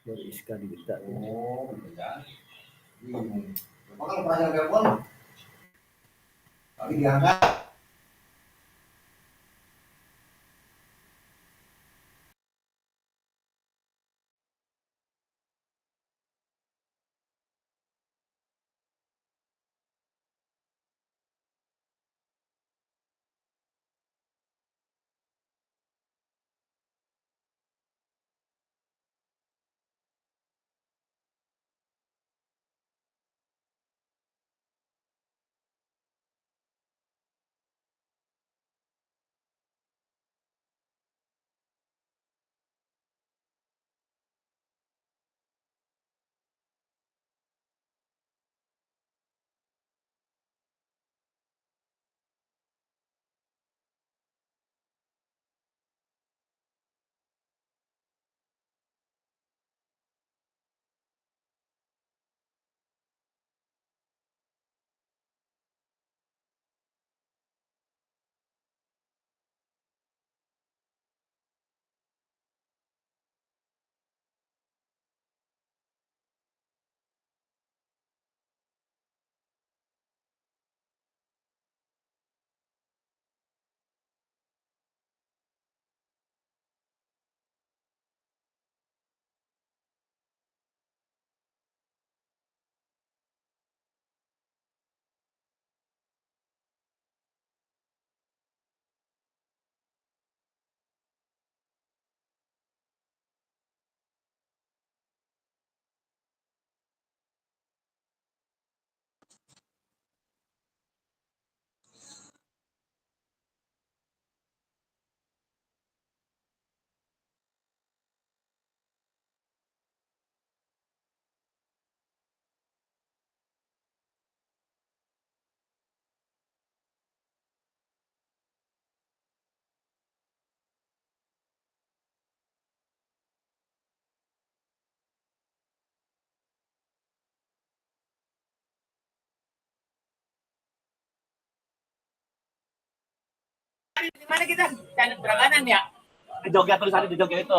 Baru Iska di kita. Oh, beda. Bingung. Bapak kalau pernah yang telepon, tapi diangkat. Di mana kita? Candi Prambanan ya? Di Jogja tulisannya di Jogja itu.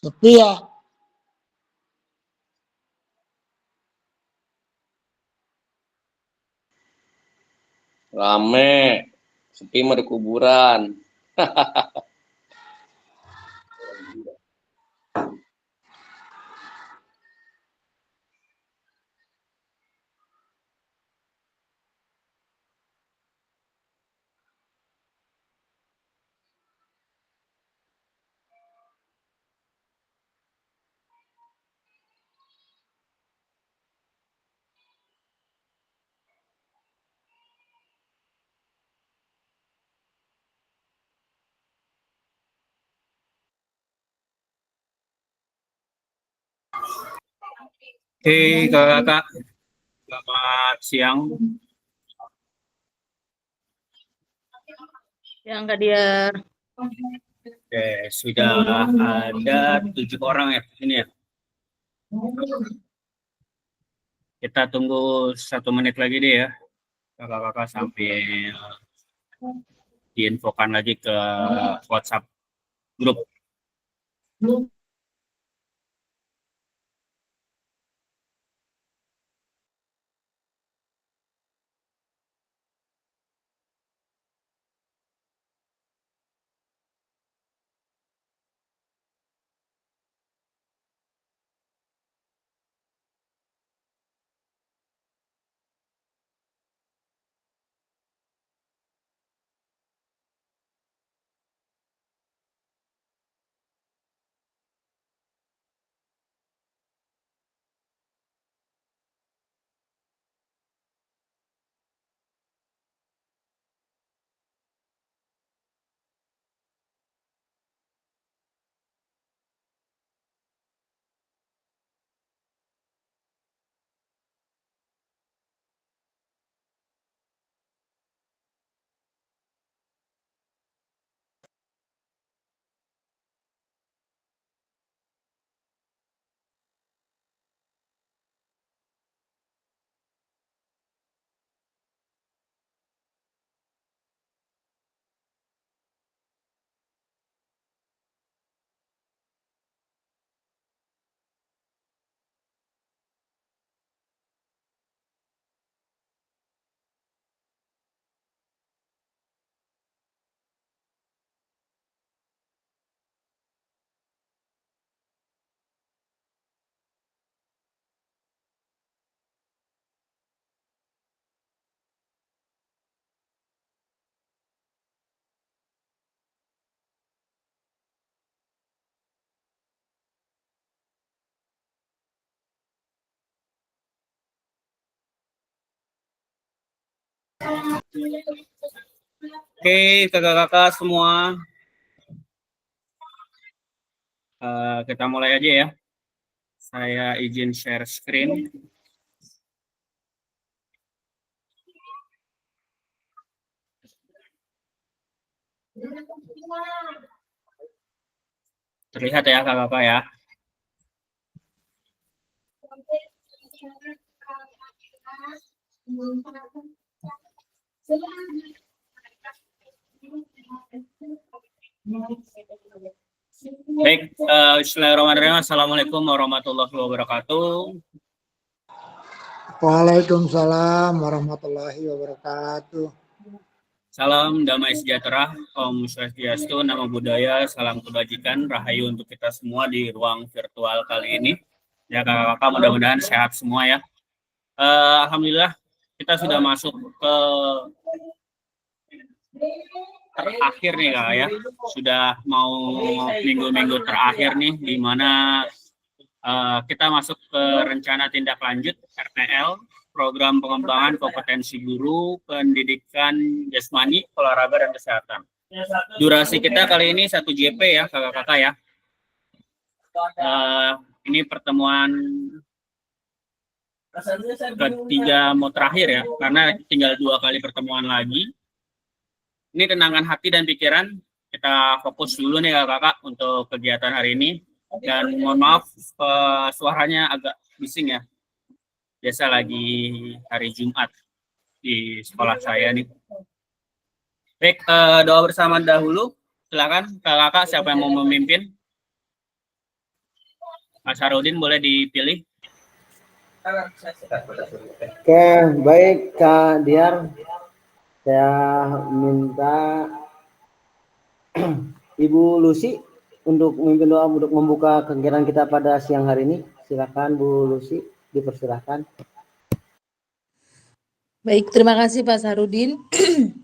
Sepi ya. Rame, sepi mah di kuburan. Oke, kakak, selamat siang. Yang Kak dia. Oke, sudah ada 7 orang ya di sini ya. Kita tunggu 1 menit lagi deh ya, kakak-kakak sambil diinfokan lagi ke WhatsApp grup. Oke, kakak-kakak semua, kita mulai aja ya. Saya izin share screen. Terlihat ya kakak-kakak ya. Baik, bismillahirrahmanirrahim. Assalamualaikum warahmatullahi wabarakatuh. Waalaikumsalam warahmatullahi wabarakatuh. Salam damai sejahtera, Om Swastiastu, Namo Buddhaya, salam kebajikan, rahayu untuk kita semua di ruang virtual kali ini. Ya kakak-kakak, mudah-mudahan sehat semua ya. Alhamdulillah, kita sudah masuk ke terakhir nih kak ya. Sudah mau minggu-minggu terakhir nih, di mana kita masuk ke rencana tindak lanjut RTL, program pengembangan kompetensi guru, pendidikan jasmani, olahraga, dan kesehatan. Durasi kita kali ini 1 JP ya kakak-kakak ya. Ini pertemuan ketiga mau terakhir ya, karena tinggal 2 kali pertemuan lagi. Ini tenangkan hati dan pikiran, kita fokus dulu nih kakak-kakak untuk kegiatan hari ini. Dan mohon maaf suaranya agak bising ya. Biasa lagi hari Jumat di sekolah saya nih. Baik, doa bersama dahulu. Silakan kakak-kakak siapa yang mau memimpin? Pak Sarudin boleh dipilih. Oke, baik Kak Diar. Saya minta Ibu Lucy untuk memimpin doa untuk membuka kegiatan kita pada siang hari ini. Silakan Bu Lucy, dipersilahkan. Baik, terima kasih Pak Sarudin.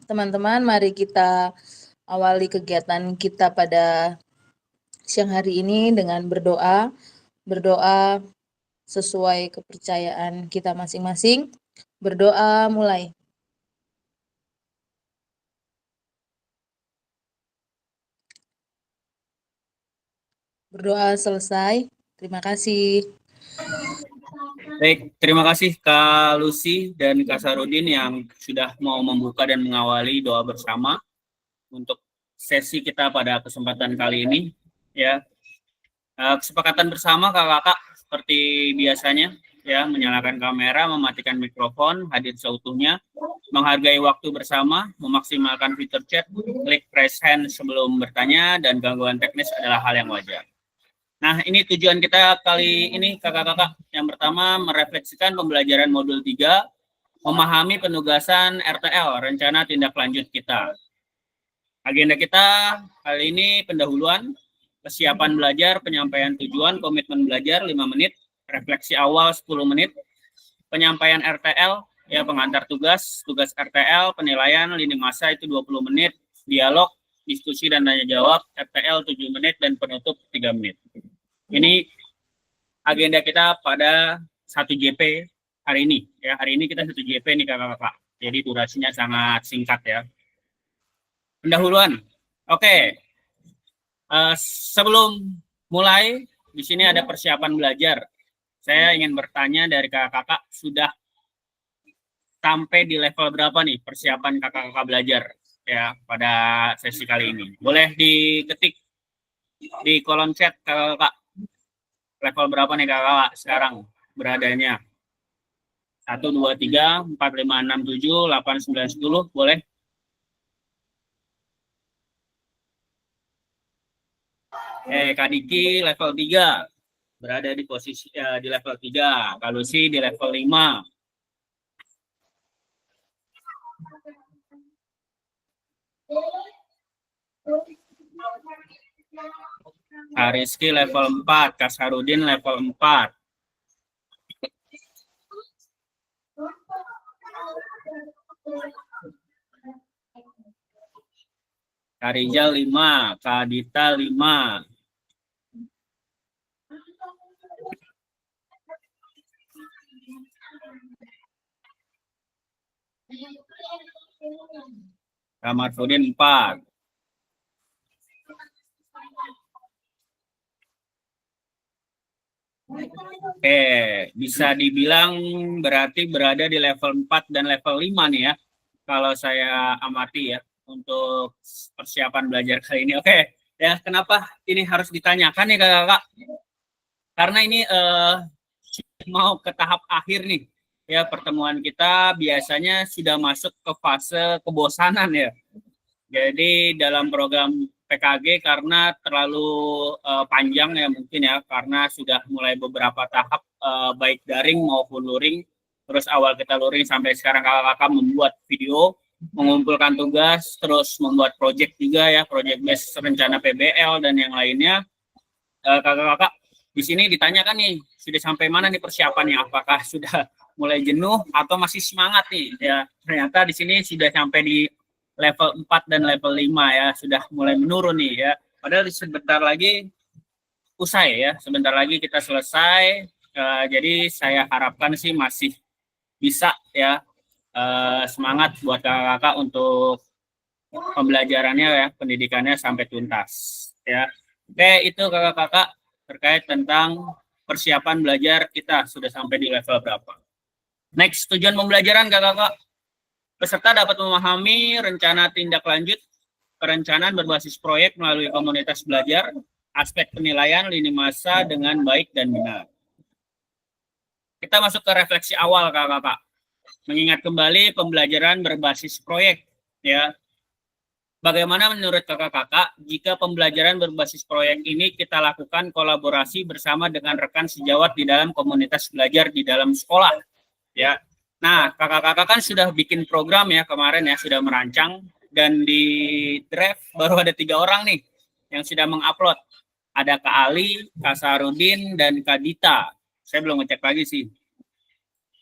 Teman-teman, mari kita awali kegiatan kita pada siang hari ini dengan berdoa. Berdoa sesuai kepercayaan kita masing-masing. Berdoa mulai. Berdoa selesai. Terima kasih. Baik, terima kasih Kak Lucy dan Kak Sarudin yang sudah mau membuka dan mengawali doa bersama untuk sesi kita pada kesempatan kali ini. Ya, kesepakatan bersama kakak-kakak seperti biasanya, ya, menyalakan kamera, mematikan mikrofon, hadir seutuhnya, menghargai waktu bersama, memaksimalkan fitur chat, klik raise hand sebelum bertanya, dan gangguan teknis adalah hal yang wajar. Nah, ini tujuan kita kali ini, kakak-kakak. Yang pertama, merefleksikan pembelajaran modul 3, memahami penugasan RTL, rencana tindak lanjut kita. Agenda kita kali ini pendahuluan, persiapan belajar, penyampaian tujuan, komitmen belajar 5 menit, refleksi awal 10 menit, penyampaian RTL, ya pengantar tugas, tugas RTL, penilaian, lini masa itu 20 menit, dialog, diskusi dan tanya jawab, RTL 7 menit, dan penutup 3 menit. Ini agenda kita pada 1 JP hari ini. Ya, hari ini kita 1 JP nih kakak-kakak. Jadi durasinya sangat singkat ya. Pendahuluan. Oke. Sebelum mulai, di sini ada persiapan belajar. Saya ingin bertanya dari kakak-kakak, sudah sampai di level berapa nih persiapan kakak-kakak belajar ya pada sesi kali ini? Boleh diketik di kolom chat kakak-kakak. Level berapa nih kakak sekarang beradanya? 1, 2, 3, 4, 5, 6, 7, 8, 9, 10, boleh? Kak Diki level 3. Berada di posisi di level 3. Kak Lucy di level 5. Kak Rizky level 4, Kak Sarudin level 4. Kak Rizal 5, Kak Dita 5. Kak Marfudin 4. Bisa dibilang berarti berada di level 4 dan level 5 nih ya. Kalau saya amati ya untuk persiapan belajar kali ini. Ya, kenapa ini harus ditanyakan nih kakak-kakak? Karena ini mau ke tahap akhir nih. Ya, pertemuan kita biasanya sudah masuk ke fase kebosanan ya. Jadi dalam program PKG karena terlalu panjang ya mungkin ya, karena sudah mulai beberapa tahap baik daring maupun luring. Terus awal kita luring sampai sekarang kakak-kakak membuat video, mengumpulkan tugas, terus membuat project juga ya, project based rencana PBL dan yang lainnya. Kakak-kakak di sini ditanyakan nih, sudah sampai mana nih persiapannya? Apakah sudah mulai jenuh atau masih semangat nih? Ya, ternyata di sini sudah sampai di level 4 dan level 5 ya, sudah mulai menurun nih ya. Padahal sebentar lagi usai ya, sebentar lagi kita selesai. Jadi saya harapkan sih masih bisa ya, semangat buat kakak-kakak untuk pembelajarannya ya, pendidikannya sampai tuntas ya. Itu kakak-kakak terkait tentang persiapan belajar kita sudah sampai di level berapa. Next, tujuan pembelajaran kakak-kakak. Peserta dapat memahami rencana tindak lanjut perencanaan berbasis proyek melalui komunitas belajar, aspek penilaian lini masa dengan baik dan benar. Kita masuk ke refleksi awal kakak-kakak. Mengingat kembali pembelajaran berbasis proyek ya. Bagaimana menurut kakak-kakak jika pembelajaran berbasis proyek ini kita lakukan kolaborasi bersama dengan rekan sejawat di dalam komunitas belajar di dalam sekolah? Ya, nah kakak-kakak kan sudah bikin program ya kemarin ya, sudah merancang, dan di draft baru ada 3 orang nih yang sudah mengupload. Ada Kak Ali, Kak Sarudin, dan Kak Dita. Saya belum ngecek lagi sih.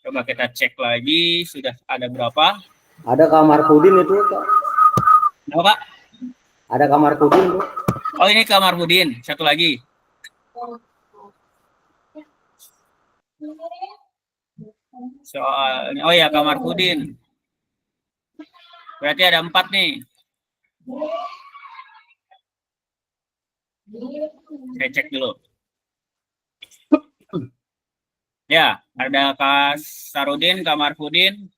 Coba kita cek lagi, sudah ada berapa? Ada kamar pudin itu, Kak. Apa, Kak? Ada kamar pudin, Bu. Oh, ini Kamar Budin. Satu lagi. Soalnya, oh ya, Kamar Budin. Berarti ada 4 nih. Saya cek dulu. Ya, ada Kak Sarudin, Kak Marfudin,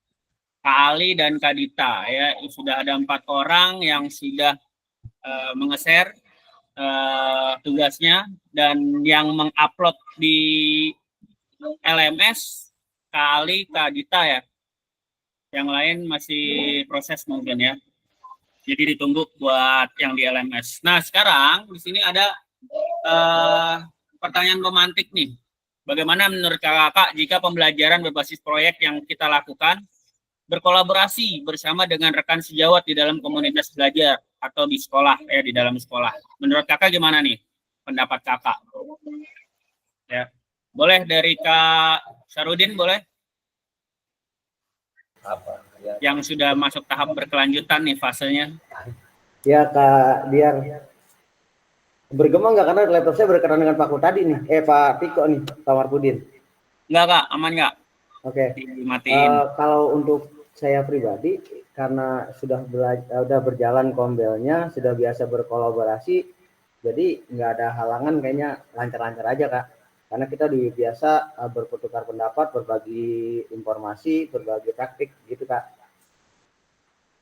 Kak Ali, dan Kak Dita. Ya, sudah ada 4 orang yang sudah menge-share tugasnya, dan yang mengupload di LMS Kak Ali, Kak Dita ya. Yang lain masih proses mungkin ya. Jadi ditunggu buat yang di LMS. Nah, sekarang di sini ada pertanyaan romantik nih. Bagaimana menurut kakak jika pembelajaran berbasis proyek yang kita lakukan berkolaborasi bersama dengan rekan sejawat di dalam komunitas belajar atau di sekolah, di dalam sekolah? Menurut kakak gimana nih pendapat kakak? Ya, boleh dari Kak Sarudin, boleh? Apa? Ya. Yang sudah masuk tahap berkelanjutan nih fasenya. Ya, Kak, biar bergema nggak, karena laptop saya berkenan dengan Pak Ku tadi nih, Pak Tiko nih, Kamar Pudin. Enggak, Kak, aman nggak? Oke. Dimatiin. Kalau untuk saya pribadi, karena sudah berjalan kombelnya, sudah biasa berkolaborasi, jadi nggak ada halangan, kayaknya lancar-lancar aja, Kak. Karena kita udah biasa bertukar pendapat, berbagi informasi, berbagi taktik, gitu, Kak.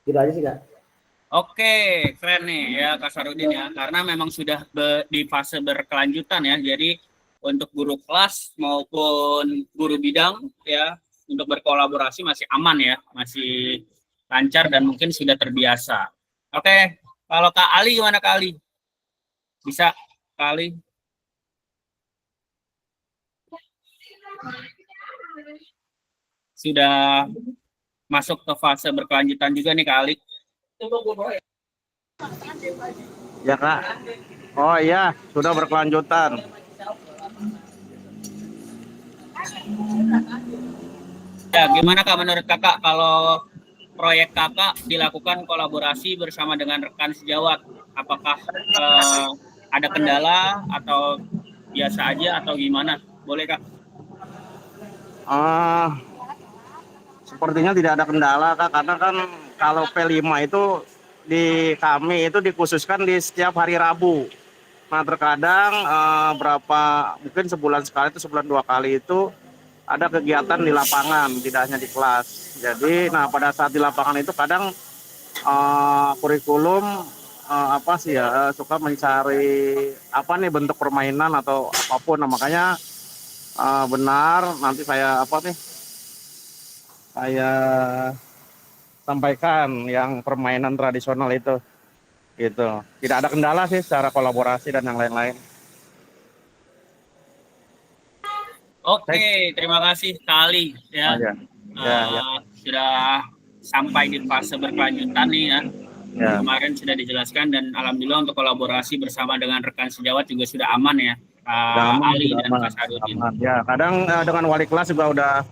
Gitu aja sih, Kak. Oke, keren nih ya Kak Sarudin ya, karena memang sudah di fase berkelanjutan ya. Jadi untuk guru kelas maupun guru bidang ya, untuk berkolaborasi masih aman ya, masih lancar dan mungkin sudah terbiasa. Oke, kalau Kak Ali gimana Kak Ali? Bisa Kak Ali? Sudah masuk ke fase berkelanjutan juga nih Kak Ali. Ya, Kak. Oh iya, sudah berkelanjutan. Ya, gimana Kak menurut Kakak kalau proyek Kakak dilakukan kolaborasi bersama dengan rekan sejawat? Apakah ada kendala atau biasa aja atau gimana? Boleh Kak? Sepertinya tidak ada kendala, Kak, karena kan kalau P5 itu di kami itu dikhususkan di setiap hari Rabu. Nah, terkadang mungkin sebulan sekali, itu sebulan 2 kali itu ada kegiatan di lapangan, tidak hanya di kelas. Jadi, nah pada saat di lapangan itu kadang kurikulum suka mencari bentuk permainan atau apapun. Nah, makanya benar nanti saya sampaikan yang permainan tradisional itu, gitu. Tidak ada kendala sih secara kolaborasi dan yang lain-lain. Oke, terima kasih sekali ya. Sudah sampai di fase berkelanjutan nih ya. Kemarin sudah dijelaskan, dan alhamdulillah untuk kolaborasi bersama dengan rekan sejawat juga sudah aman ya. Ali dan Pak Sarudin. Ya, kadang dengan wali kelas juga udah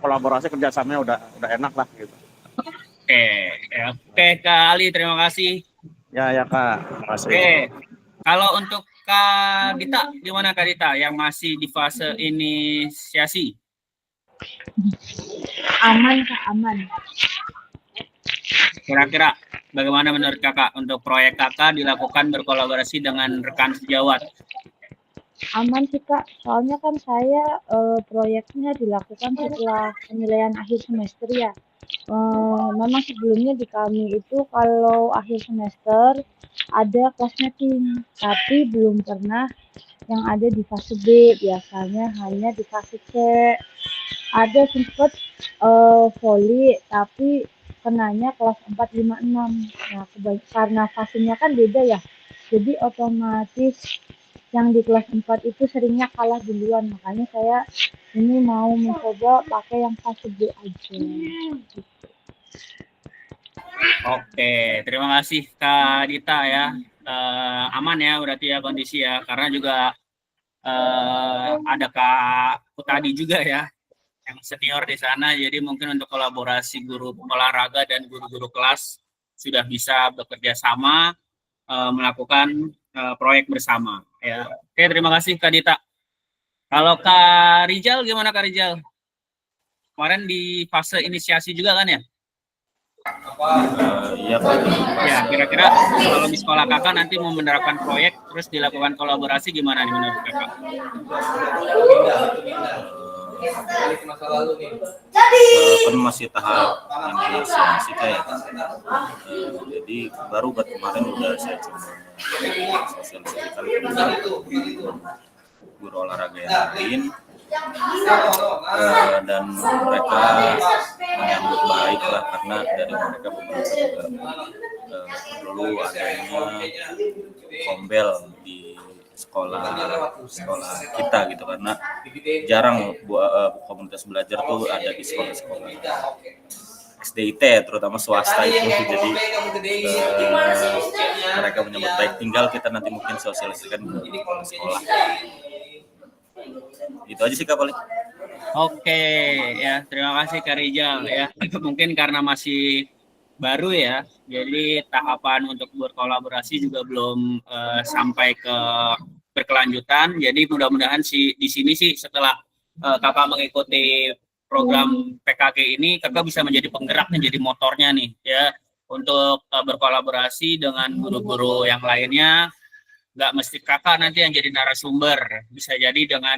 kolaborasi, kerjasamanya udah enak lah gitu. Oke Kak Ali, terima kasih. Ya Kak, terima kasih. Oke, kalau untuk Kak Dita, gimana Kak Dita yang masih di fase inisiasi? Aman Kak, aman. Kira-kira bagaimana menurut Kakak untuk proyek Kakak dilakukan berkolaborasi dengan rekan sejawat? Aman sih Kak, soalnya kan saya proyeknya dilakukan setelah penilaian akhir semester ya. Memang sebelumnya di kami itu kalau akhir semester ada kelas mapping, tapi belum pernah yang ada di fase B, biasanya hanya di fase C. Ada sempat voli, tapi kenanya kelas 4, 5, 6. Nah, karena fasenya kan beda ya. Jadi otomatis yang di kelas 4 itu seringnya kalah duluan. Makanya saya ini mau mencoba pakai yang fase B aja. Oke, terima kasih Kak Dita ya. Aman ya berarti ya kondisi ya, karena juga ada Kak Utadi juga ya yang senior di sana, jadi mungkin untuk kolaborasi guru olahraga dan guru-guru kelas sudah bisa bekerja sama melakukan proyek bersama ya. Oke, terima kasih Kak Dita. Kalau Kak Rijal gimana Kak Rijal? Kemarin di fase inisiasi juga kan ya? Iya Pak. Ya, kira-kira kalau di sekolah kakak nanti mau menerapkan proyek terus dilakukan kolaborasi gimana nih menurut kakak? Kan masih tahap inisiasi kayak jadi baru kemarin udah saya coba sosialisasikan ke guru olahraga yang lain, dan mereka menyambut baik lah, karena dari mereka beberapa juga dulu adanya kombel di sekolah kita gitu, karena jarang komunitas belajar tuh ada di sekolah-sekolah SDIT terutama swasta itu, jadi mereka menyambut baik, tinggal kita nanti mungkin sosialisasikan ke sekolah. Itu aja sih Kak paling. Oke ya, terima kasih Kak Rijal ya. Mungkin karena masih baru ya, jadi tahapan untuk berkolaborasi juga belum sampai ke berkelanjutan. Jadi mudah-mudahan di sini sih setelah kakak mengikuti program PKG ini, kakak bisa menjadi penggerak, menjadi motornya nih ya untuk berkolaborasi dengan guru-guru yang lainnya. Nggak mesti kakak nanti yang jadi narasumber, bisa jadi dengan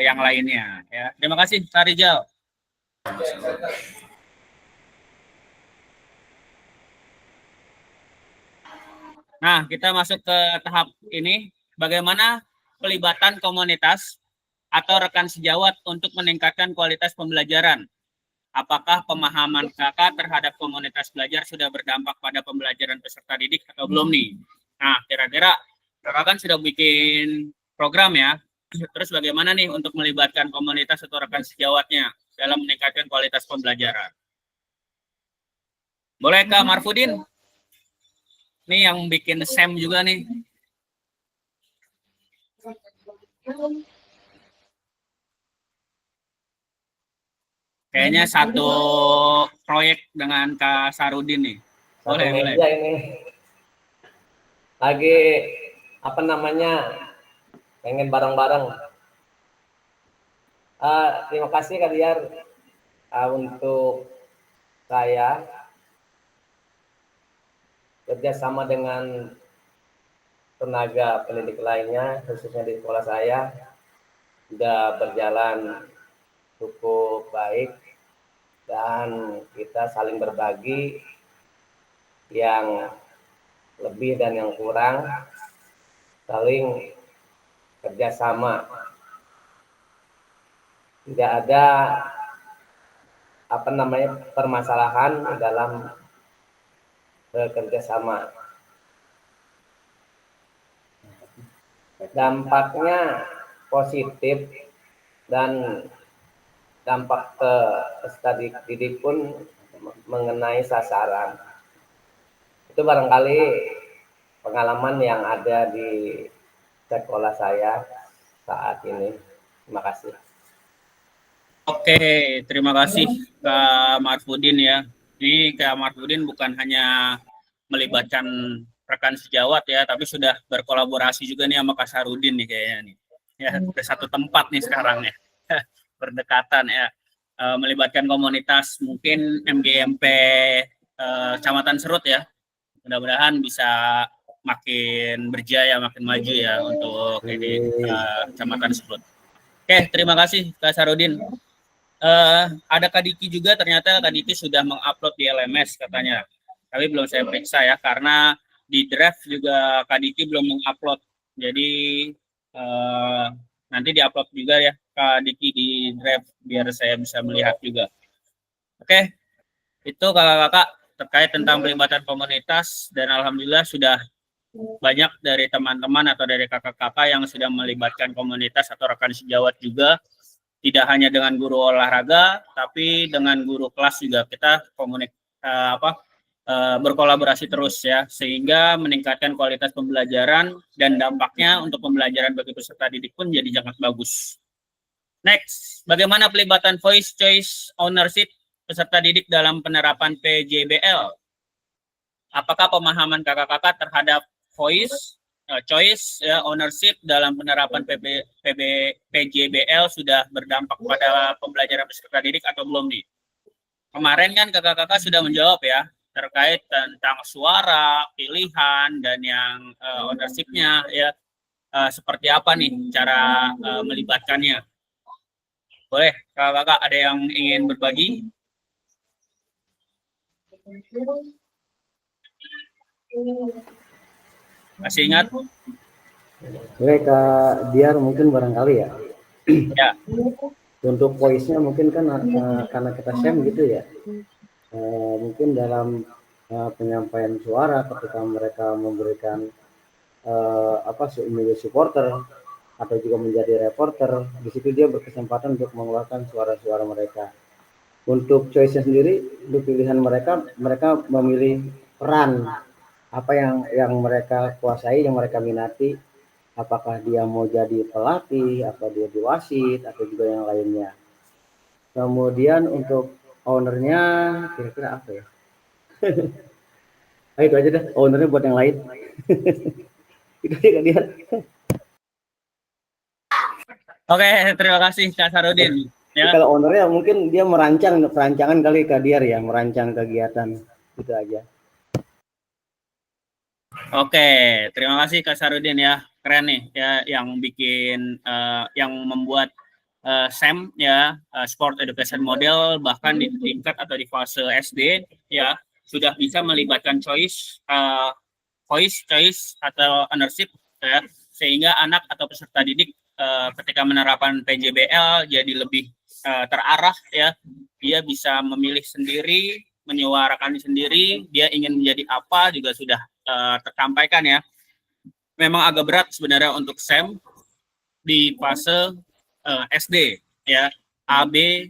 yang lainnya ya. Terima kasih Kak Rijal. Nah, kita masuk ke tahap ini, bagaimana pelibatan komunitas atau rekan sejawat untuk meningkatkan kualitas pembelajaran. Apakah pemahaman kakak terhadap komunitas belajar sudah berdampak pada pembelajaran peserta didik atau belum nih? Nah, kira-kira kakak kan sudah bikin program ya, terus bagaimana nih untuk melibatkan komunitas atau rekan sejawatnya dalam meningkatkan kualitas pembelajaran? Boleh Kak Marfudin? Nih yang bikin SEM juga nih. Kayaknya satu proyek dengan Kak Sarudin nih. Boleh, boleh. Ini lagi apa namanya, pengen bareng-bareng. Terima kasih Kak Diar, untuk saya kerjasama dengan tenaga pendidik lainnya, khususnya di sekolah saya, sudah berjalan cukup baik dan kita saling berbagi yang lebih dan yang kurang, saling kerjasama. Tidak ada apa namanya permasalahan dalam bekerja sama. Dampaknya positif dan dampak ke peserta didik pun mengenai sasaran. Itu barangkali pengalaman yang ada di sekolah saya saat ini. Terima kasih. Oke, terima kasih Kak Marfudin ya. Ini Kak Marfudin bukan hanya melibatkan rekan sejawat ya, tapi sudah berkolaborasi juga nih sama Kak Sarudin nih kayaknya nih. Ya, udah satu tempat nih sekarang ya. Berdekatan ya. Melibatkan komunitas mungkin MGMP Kecamatan Serut ya. Mudah-mudahan bisa makin berjaya, makin maju ya untuk ini Kecamatan Serut. Oke, terima kasih Kak Sarudin. Ada Kak Diki juga, ternyata Kak Diki sudah mengupload di LMS katanya. Tapi belum saya periksa ya, karena di draft juga Kak Diki belum mengupload. Jadi nanti diupload juga ya Kak Diki di draft biar saya bisa melihat juga. Oke, Itu kakak-kakak terkait tentang pelibatan komunitas, dan alhamdulillah sudah banyak dari teman-teman atau dari kakak-kakak yang sudah melibatkan komunitas atau rekan sejawat juga, tidak hanya dengan guru olahraga tapi dengan guru kelas juga kita berkolaborasi terus ya, sehingga meningkatkan kualitas pembelajaran dan dampaknya untuk pembelajaran bagi peserta didik pun jadi sangat bagus. Next, bagaimana pelibatan voice choice ownership peserta didik dalam penerapan PJBL? Apakah pemahaman kakak-kakak terhadap voice choice ya, ownership dalam penerapan PJBL sudah berdampak pada pembelajaran peserta didik atau belum nih? Kemarin kan kakak-kakak sudah menjawab ya terkait tentang suara, pilihan, dan yang ownership-nya ya, seperti apa nih cara melibatkannya. Boleh kakak-kakak ada yang ingin berbagi? Masih ingat? Oke, Kak Diar mungkin barangkali ya. Ya. Untuk voice-nya mungkin kan karena kita SEM gitu ya. Mungkin dalam penyampaian suara ketika mereka memberikan menjadi supporter atau juga menjadi reporter, di situ dia berkesempatan untuk mengeluarkan suara-suara mereka. Untuk choice-nya sendiri, untuk pilihan mereka memilih peran apa yang mereka kuasai, yang mereka minati, apakah dia mau jadi pelatih, apa dia di wasit, atau juga yang lainnya. Kemudian untuk ownernya kira-kira apa ya? Itu aja deh, ownernya buat yang lain. Itu aja Kak Diar. Oke, terima kasih Kak Sarudin. Ya. Kalau ownernya mungkin dia perancangan kali Kak Diar ya, merancang kegiatan. Itu aja. Oke, terima kasih Kak Sarudin ya, keren nih ya yang bikin yang membuat SEM ya, Sport Education Model, bahkan di tingkat atau di fase SD ya sudah bisa melibatkan voice choice atau ownership ya, sehingga anak atau peserta didik ketika menerapkan PJBL jadi lebih terarah ya, dia bisa memilih sendiri, menyuarakan sendiri, dia ingin menjadi apa juga sudah tersampaikan ya. Memang agak berat sebenarnya untuk SEM di fase SD ya, A, B,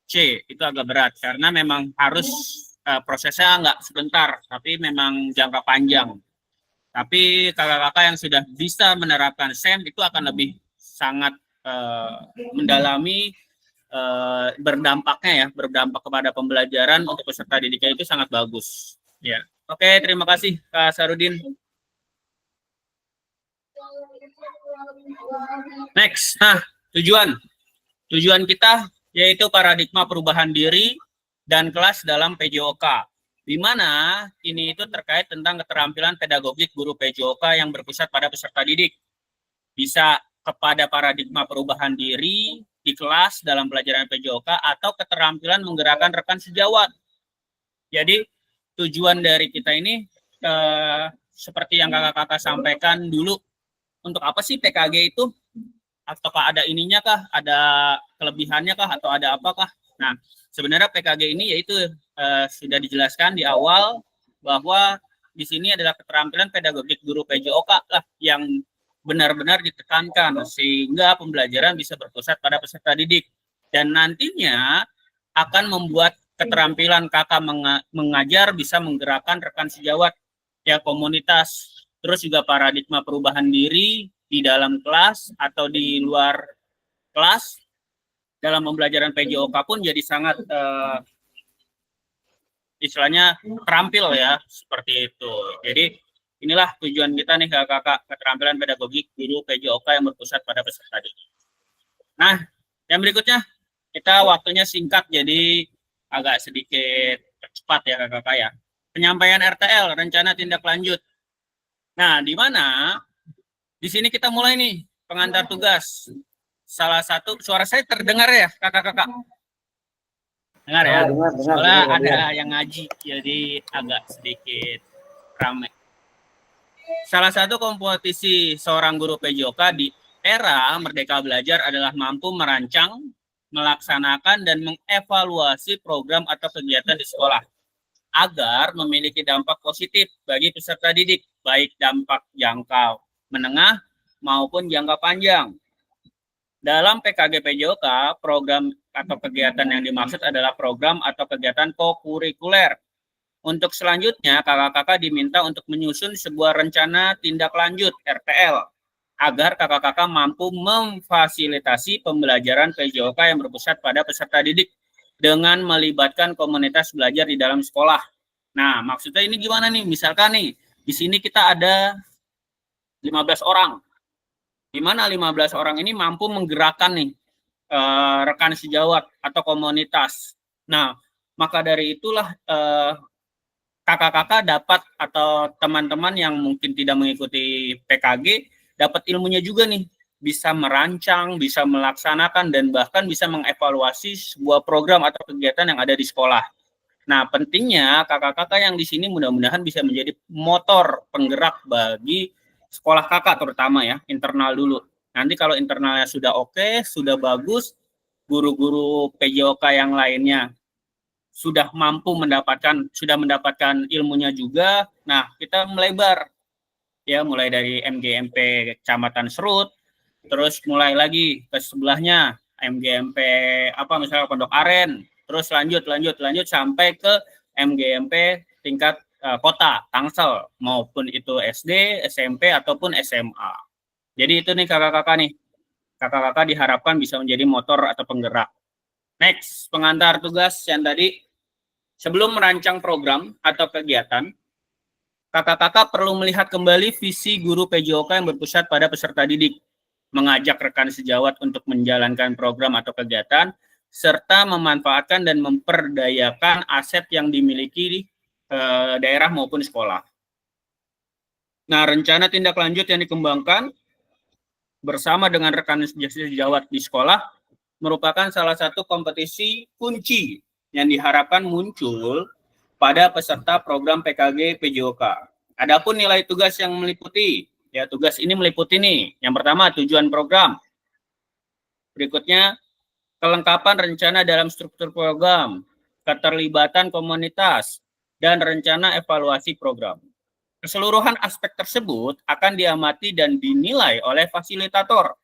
C itu agak berat karena memang harus prosesnya nggak sebentar, tapi memang jangka panjang. Tapi kakak-kakak yang sudah bisa menerapkan SEM itu akan lebih sangat mendalami berdampak kepada pembelajaran untuk peserta didiknya itu sangat bagus ya. Oke, terima kasih Kak Sarudin. Next, tujuan kita yaitu paradigma perubahan diri dan kelas dalam PJOK, di mana ini itu terkait tentang keterampilan pedagogik guru PJOK yang berpusat pada peserta didik, bisa kepada paradigma perubahan diri di kelas dalam pelajaran PJOK atau keterampilan menggerakkan rekan sejawat. Jadi tujuan dari kita ini seperti yang kakak-kakak sampaikan dulu, untuk apa sih PKG itu? Ataukah ada ininya kah? Ada kelebihannya kah? Atau ada apakah? Nah, sebenarnya PKG ini yaitu sudah dijelaskan di awal bahwa di sini adalah keterampilan pedagogik guru PJOK lah yang benar-benar ditekankan sehingga pembelajaran bisa berpusat pada peserta didik, dan nantinya akan membuat keterampilan kakak mengajar bisa menggerakkan rekan sejawat ya, komunitas, terus juga paradigma perubahan diri di dalam kelas atau di luar kelas dalam pembelajaran PJOK pun jadi sangat istilahnya terampil ya, seperti itu. Jadi inilah tujuan kita nih kakak-kakak, keterampilan pedagogik guru PJOK yang berpusat pada peserta didik. Nah, yang berikutnya kita waktunya singkat jadi agak sedikit cepat ya kakak-kakak ya. Penyampaian RTL, rencana tindak lanjut. Nah, di mana di sini kita mulai nih pengantar tugas. Salah satu, suara saya terdengar ya kakak-kakak? Dengar ya? Soalnya ada yang ngaji, jadi agak sedikit ramai. Salah satu kompetisi seorang guru PJOK di era Merdeka Belajar adalah mampu merancang, melaksanakan, dan mengevaluasi program atau kegiatan di sekolah. agar memiliki dampak positif bagi peserta didik, baik dampak jangka menengah maupun jangka panjang. Dalam PKG PJOK, program atau kegiatan yang dimaksud adalah program atau kegiatan kokurikuler. Untuk selanjutnya, kakak-kakak diminta untuk menyusun sebuah rencana tindak lanjut RTL agar kakak-kakak mampu memfasilitasi pembelajaran PJOK yang berpusat pada peserta didik dengan melibatkan komunitas belajar di dalam sekolah. Nah, maksudnya ini gimana nih? Misalkan nih, di sini kita ada 15 orang. Di mana 15 orang ini mampu menggerakkan nih rekan sejawat atau komunitas. Nah, maka dari itulah kakak-kakak dapat atau teman-teman yang mungkin tidak mengikuti PKG dapat ilmunya juga nih, bisa merancang, bisa melaksanakan, dan bahkan bisa mengevaluasi sebuah program atau kegiatan yang ada di sekolah. Nah, pentingnya kakak-kakak yang di sini mudah-mudahan bisa menjadi motor penggerak bagi sekolah kakak, terutama ya, internal dulu. Nanti kalau internalnya sudah oke, sudah bagus, guru-guru PJOK yang lainnya sudah mendapatkan ilmunya juga. Nah, kita melebar ya, mulai dari MGMP Kecamatan Serut, terus mulai lagi ke sebelahnya MGMP misalnya Pondok Aren, terus lanjut sampai ke MGMP tingkat kota Tangsel, maupun itu SD, SMP ataupun SMA. Jadi itu nih kakak-kakak diharapkan bisa menjadi motor atau penggerak. Next, pengantar tugas yang tadi. Sebelum merancang program atau kegiatan, kakak-kakak perlu melihat kembali visi guru PJOK yang berpusat pada peserta didik, mengajak rekan sejawat untuk menjalankan program atau kegiatan, serta memanfaatkan dan memperdayakan aset yang dimiliki di daerah maupun sekolah. Nah, rencana tindak lanjut yang dikembangkan bersama dengan rekan sejawat di sekolah merupakan salah satu kompetisi kunci yang diharapkan muncul pada peserta program PKG PJOK. Adapun nilai tugas yang meliputi, ya tugas ini meliputi nih, yang pertama tujuan program, berikutnya kelengkapan rencana dalam struktur program, keterlibatan komunitas, dan rencana evaluasi program. Keseluruhan aspek tersebut akan diamati dan dinilai oleh fasilitator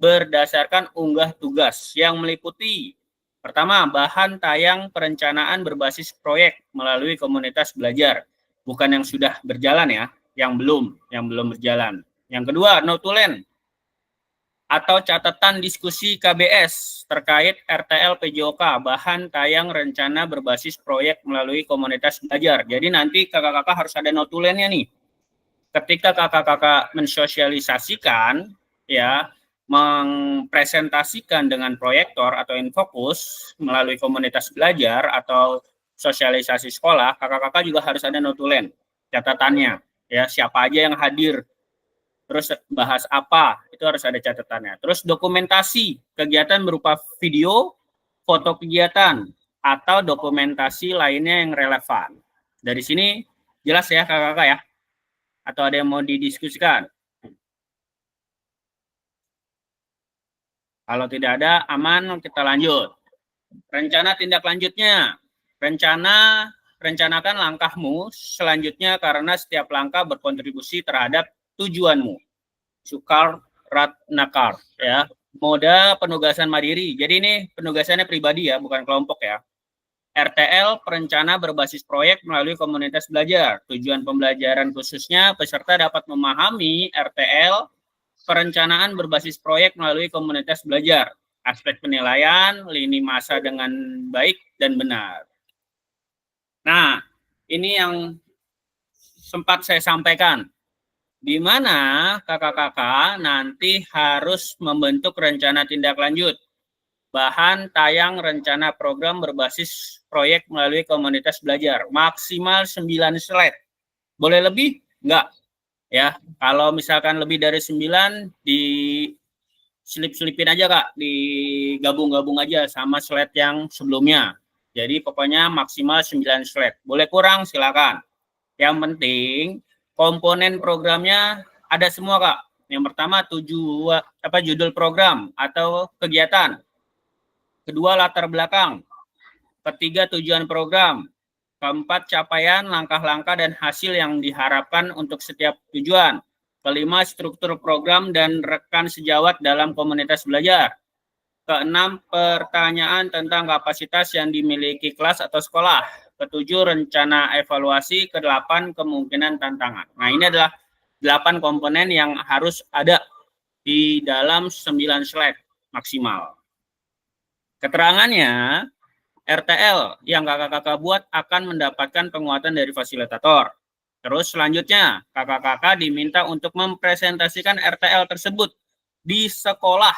berdasarkan unggah tugas yang meliputi pertama, bahan tayang perencanaan berbasis proyek melalui komunitas belajar, bukan yang sudah berjalan ya, yang belum berjalan. Yang kedua, notulen atau catatan diskusi KBS terkait RTL PJOK, bahan tayang rencana berbasis proyek melalui komunitas belajar. Jadi nanti kakak-kakak harus ada notulennya nih. Ketika kakak-kakak mensosialisasikan, ya, mempresentasikan dengan proyektor atau infokus melalui komunitas belajar atau sosialisasi sekolah, kakak-kakak juga harus ada notulen, catatannya, ya, siapa aja yang hadir, terus bahas apa, itu harus ada catatannya. Terus dokumentasi kegiatan berupa video, foto kegiatan, atau dokumentasi lainnya yang relevan. Dari sini jelas ya kakak-kakak ya? Atau ada yang mau didiskusikan? Kalau tidak ada, aman, kita lanjut. Rencana tindak lanjutnya. Rencanakan langkahmu selanjutnya karena setiap langkah berkontribusi terhadap tujuanmu. Sukar Ratnakar, ya. Moda penugasan mandiri. Jadi ini penugasannya pribadi ya, bukan kelompok ya. RTL, perencana berbasis proyek melalui komunitas belajar. Tujuan pembelajaran khususnya peserta dapat memahami RTL, perencanaan berbasis proyek melalui komunitas belajar, aspek penilaian, lini masa dengan baik dan benar. Nah, ini yang sempat saya sampaikan, di mana kakak-kakak nanti harus membentuk rencana tindak lanjut, bahan tayang rencana program berbasis proyek melalui komunitas belajar, maksimal 9 slide. Boleh lebih? Enggak. Ya, kalau misalkan lebih dari 9 di selip-selipin aja Kak, digabung-gabung aja sama slide yang sebelumnya. Jadi pokoknya maksimal 9 slide. Boleh kurang silakan. Yang penting komponen programnya ada semua Kak. Yang pertama judul program atau kegiatan. Kedua latar belakang. Ketiga tujuan program. Keempat, capaian, langkah-langkah, dan hasil yang diharapkan untuk setiap tujuan. Kelima, struktur program dan rekan sejawat dalam komunitas belajar. Keenam, pertanyaan tentang kapasitas yang dimiliki kelas atau sekolah. Ketujuh, rencana evaluasi. Kedelapan, kemungkinan tantangan. Nah, ini adalah 8 komponen yang harus ada di dalam 9 slide maksimal. Keterangannya, RTL yang kakak-kakak buat akan mendapatkan penguatan dari fasilitator. Terus selanjutnya, kakak-kakak diminta untuk mempresentasikan RTL tersebut di sekolah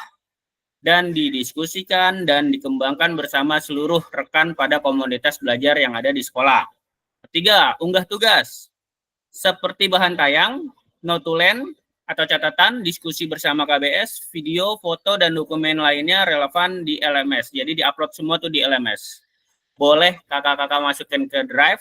dan didiskusikan dan dikembangkan bersama seluruh rekan pada komunitas belajar yang ada di sekolah. Ketiga, unggah tugas seperti bahan tayang, notulen atau catatan, diskusi bersama KBS, video, foto, dan dokumen lainnya relevan di LMS. Jadi di-upload semua tuh di LMS. Boleh kakak-kakak masukin ke drive,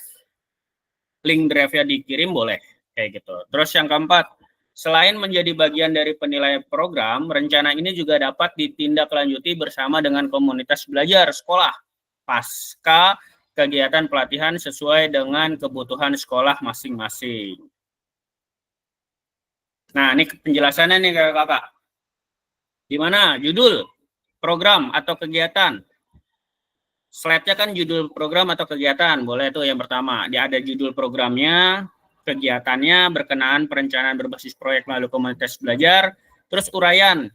link drive-nya dikirim boleh, kayak gitu. Terus yang keempat, selain menjadi bagian dari penilaian program, rencana ini juga dapat ditindaklanjuti bersama dengan komunitas belajar sekolah pasca kegiatan pelatihan sesuai dengan kebutuhan sekolah masing-masing. Nah, ini penjelasannya nih kakak-kakak. Di mana judul program atau kegiatan? Slide-nya kan judul program atau kegiatan, boleh tuh yang pertama. Dia ada judul programnya, kegiatannya, berkenaan perencanaan berbasis proyek melalui komunitas belajar, terus uraian.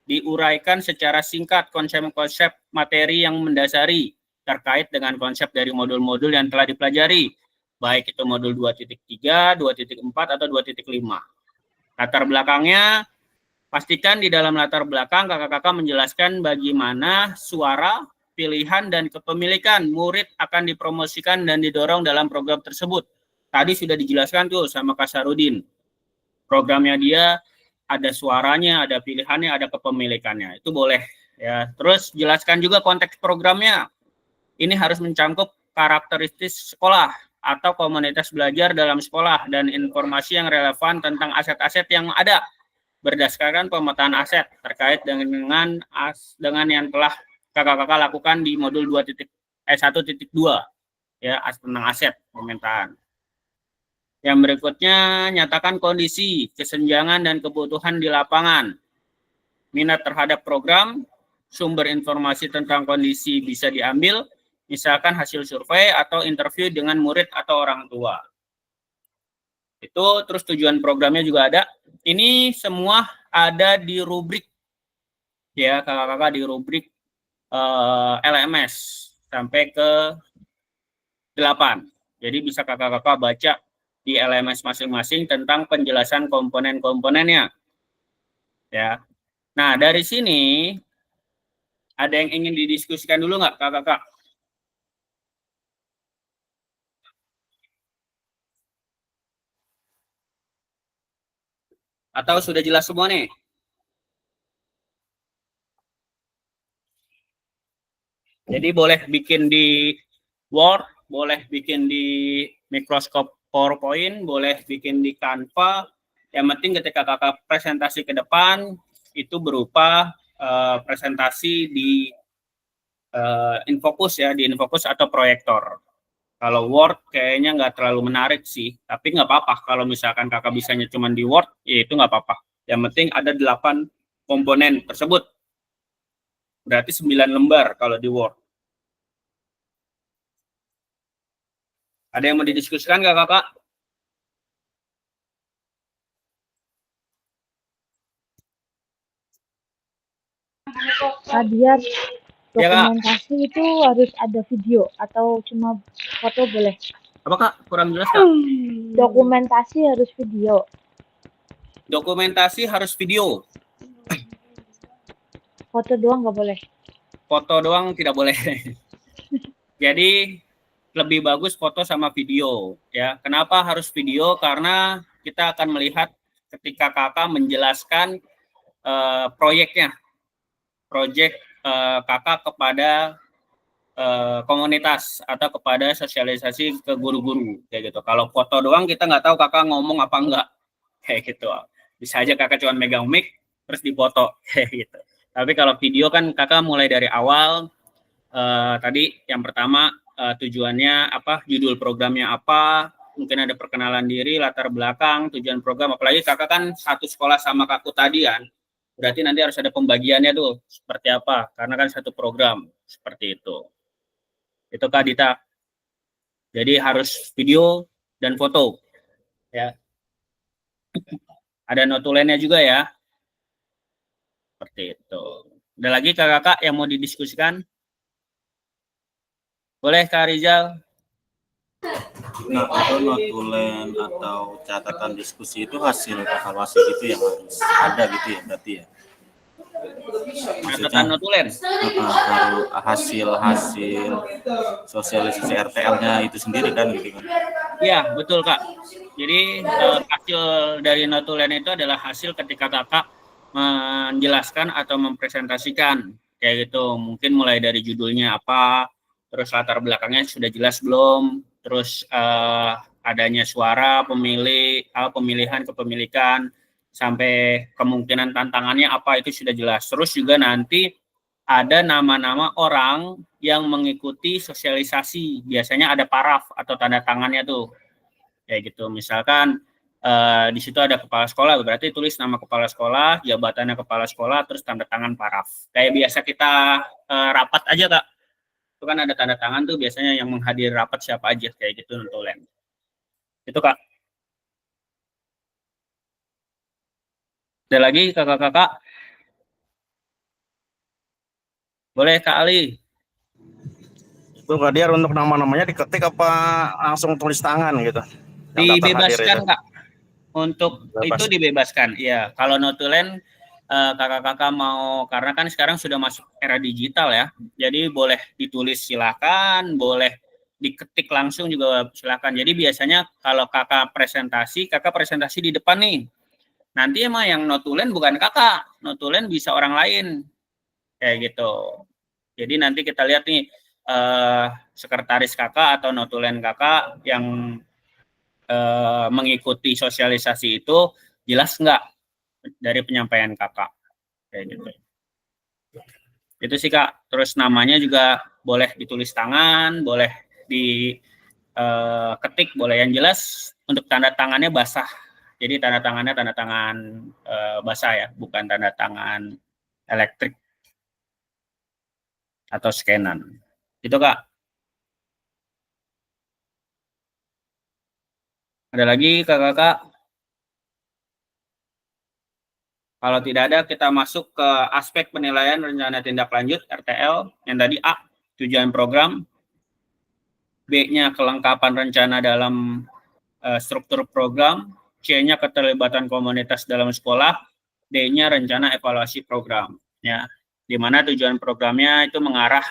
Diuraikan secara singkat konsep-konsep materi yang mendasari terkait dengan konsep dari modul-modul yang telah dipelajari, baik itu modul 2.3, 2.4, atau 2.5. Latar belakangnya, pastikan di dalam latar belakang kakak-kakak menjelaskan bagaimana suara, pilihan, dan kepemilikan murid akan dipromosikan dan didorong dalam program tersebut. Tadi sudah dijelaskan tuh sama Kak Sarudin. Programnya dia ada suaranya, ada pilihannya, ada kepemilikannya. Itu boleh ya. Terus jelaskan juga konteks programnya. Ini harus mencangkup karakteristik sekolah atau komunitas belajar dalam sekolah dan informasi yang relevan tentang aset-aset yang ada berdasarkan pemetaan aset terkait dengan yang telah kakak-kakak lakukan di modul 1.2 ya, tentang aset pemetaan. Yang berikutnya, nyatakan kondisi, kesenjangan, dan kebutuhan di lapangan. Minat terhadap program, sumber informasi tentang kondisi bisa diambil, misalkan hasil survei atau interview dengan murid atau orang tua. Itu terus tujuan programnya juga ada. Ini semua ada di rubrik ya kakak-kakak, di rubrik LMS sampai ke 8. Jadi bisa kakak-kakak baca di LMS masing-masing tentang penjelasan komponen-komponennya. Ya. Nah, dari sini ada yang ingin didiskusikan dulu nggak kakak-kakak? Atau sudah jelas semua nih? Jadi boleh bikin di Word, boleh bikin di Microsoft PowerPoint, boleh bikin di Canva. Yang penting ketika kakak presentasi ke depan, itu berupa presentasi di Infocus ya, di Infocus atau proyektor. Kalau Word kayaknya nggak terlalu menarik sih, tapi nggak apa-apa. Kalau misalkan kakak bisanya cuma di Word, ya itu nggak apa-apa. Yang penting ada 8 komponen tersebut. Berarti 9 lembar kalau di Word. Ada yang mau didiskusikan nggak kakak? Biar Ya, Kak. dokumentasi itu harus ada video atau cuma foto boleh? Apa Kak? Kurang jelas Kak? Dokumentasi harus video. Dokumentasi harus video. Foto doang nggak boleh? Foto doang tidak boleh. Jadi lebih bagus foto sama video ya. Kenapa harus video? Karena kita akan melihat ketika kakak menjelaskan proyeknya, proyek kakak kepada komunitas atau kepada sosialisasi ke guru-guru kayak gitu. Kalau foto doang kita nggak tahu kakak ngomong apa enggak kayak gitu. Bisa aja kakak cuma megang mic terus dipoto kayak gitu. Tapi kalau video kan kakak mulai dari awal tadi yang pertama tujuannya apa, judul programnya apa, mungkin ada perkenalan diri, latar belakang, tujuan program. Apalagi kakak kan satu sekolah sama kakku tadi kan, berarti nanti harus ada pembagiannya tuh seperti apa, karena kan satu program seperti itu Kak Dita. Jadi harus video dan foto ya, ada notulennya juga ya, seperti itu. Ada lagi kakak-kakak yang mau didiskusikan? Boleh Kak Rizal. Nah, itu notulen atau catatan diskusi itu hasil evaluasi gitu yang harus ada gitu ya berarti ya. Catatan notulen. Baru hasil sosialisasi RTL-nya itu sendiri kan gitu kan. Iya, betul Kak. Jadi hasil dari notulen itu adalah hasil ketika kakak menjelaskan atau mempresentasikan kayak gitu. Mungkin mulai dari judulnya apa, terus latar belakangnya sudah jelas belum, terus adanya suara pemilihan kepemilikan, sampai kemungkinan tantangannya apa itu sudah jelas. Terus juga nanti ada nama-nama orang yang mengikuti sosialisasi, biasanya ada paraf atau tanda tangannya tuh kayak gitu. Misalkan di situ ada kepala sekolah, berarti tulis nama kepala sekolah, jabatannya kepala sekolah, terus tanda tangan paraf. Kayak biasa kita rapat aja Kak, itu kan ada tanda tangan tuh biasanya yang menghadiri rapat siapa aja kayak gitu notulen. Itu Kak. Ada lagi kakak-kakak? Boleh Kak Ali. Itu Kak Diar, untuk nama-namanya diketik apa langsung tulis tangan gitu? Dibebaskan Kak. Untuk itu dibebaskan. Iya, kalau notulen kakak-kakak mau, karena kan sekarang sudah masuk era digital ya. Jadi boleh ditulis silakan, boleh diketik langsung juga silakan. Jadi biasanya kalau kakak presentasi di depan nih. Nanti emang yang notulen bukan kakak, notulen bisa orang lain. Kayak gitu. Jadi nanti kita lihat nih sekretaris kakak atau notulen kakak yang mengikuti sosialisasi itu jelas nggak dari penyampaian kakak. Kayak gitu. Itu sih Kak. Terus namanya juga boleh ditulis tangan, boleh diketik, boleh, yang jelas untuk tanda tangannya basah. Jadi tanda tangannya tanda tangan basah ya, bukan tanda tangan elektrik atau scanan. Itu Kak. Ada lagi kakak-kakak? Kalau tidak ada, kita masuk ke aspek penilaian rencana tindak lanjut RTL. Yang tadi A, tujuan program. B-nya kelengkapan rencana dalam struktur program. C-nya keterlibatan komunitas dalam sekolah. D-nya rencana evaluasi program. Ya, di mana tujuan programnya itu mengarah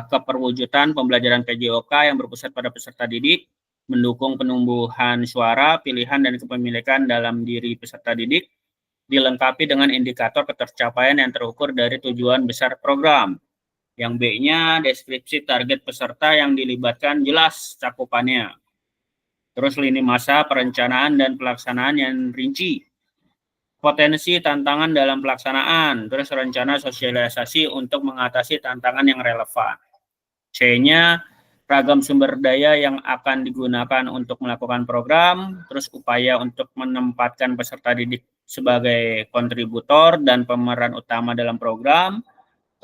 ke perwujudan pembelajaran PJOK yang berpusat pada peserta didik, mendukung penumbuhan suara, pilihan, dan kepemilikan dalam diri peserta didik, dilengkapi dengan indikator ketercapaian yang terukur dari tujuan besar program. Yang B-nya deskripsi target peserta yang dilibatkan jelas cakupannya. Terus lini masa perencanaan dan pelaksanaan yang rinci. Potensi tantangan dalam pelaksanaan, terus rencana sosialisasi untuk mengatasi tantangan yang relevan. C-nya ragam sumber daya yang akan digunakan untuk melakukan program, terus upaya untuk menempatkan peserta didik sebagai kontributor dan pemeran utama dalam program,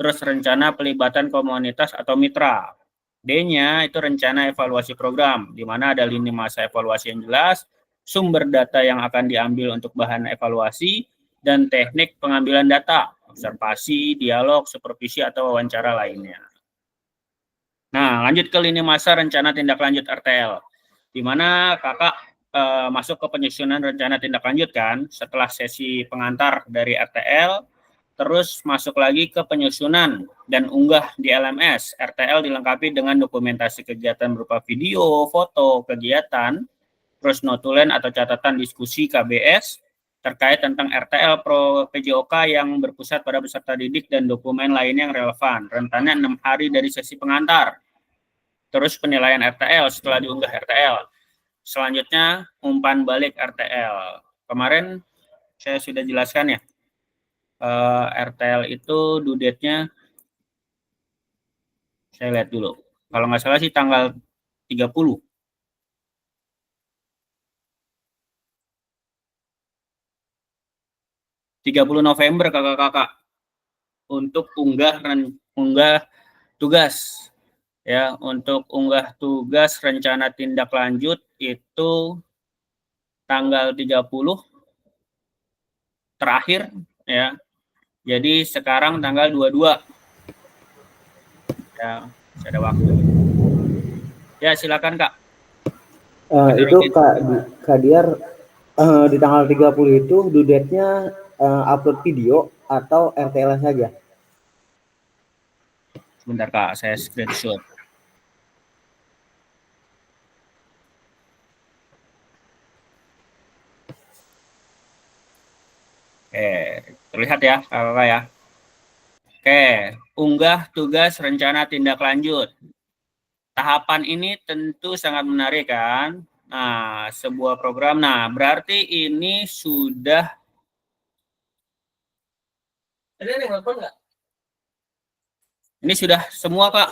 terus rencana pelibatan komunitas atau mitra. D-nya itu rencana evaluasi program, di mana ada lini masa evaluasi yang jelas, sumber data yang akan diambil untuk bahan evaluasi, dan teknik pengambilan data, observasi, dialog, supervisi, atau wawancara lainnya. Nah, lanjut ke lini masa rencana tindak lanjut RTL, di mana kakak masuk ke penyusunan rencana tindak lanjut kan, setelah sesi pengantar dari RTL, terus masuk lagi ke penyusunan dan unggah di LMS. RTL dilengkapi dengan dokumentasi kegiatan berupa video, foto, kegiatan, terus notulen atau catatan diskusi KBS terkait tentang RTL Pro PJOK yang berpusat pada peserta didik dan dokumen lainnya yang relevan. Rentannya 6 hari dari sesi pengantar. Terus penilaian RTL setelah diunggah RTL. Selanjutnya umpan balik RTL. Kemarin saya sudah jelaskan ya. RTL itu due date-nya saya lihat dulu. Kalau nggak salah sih tanggal 30. November kakak-kakak untuk unggah tugas ya, untuk unggah tugas rencana tindak lanjut itu tanggal 30 terakhir ya. Jadi sekarang tanggal 22 ya, masih ada waktu. Ya silakan Kak. Itu Kak Diar, di tanggal 30 itu due date-nya upload video atau RTL saja? Sebentar Kak, saya screenshot. Oke, terlihat ya kakak ya. Oke, unggah tugas rencana tindak lanjut. Tahapan ini tentu sangat menarik kan. Nah, sebuah program. Nah, berarti ini sudah. Ini sudah semua Kak.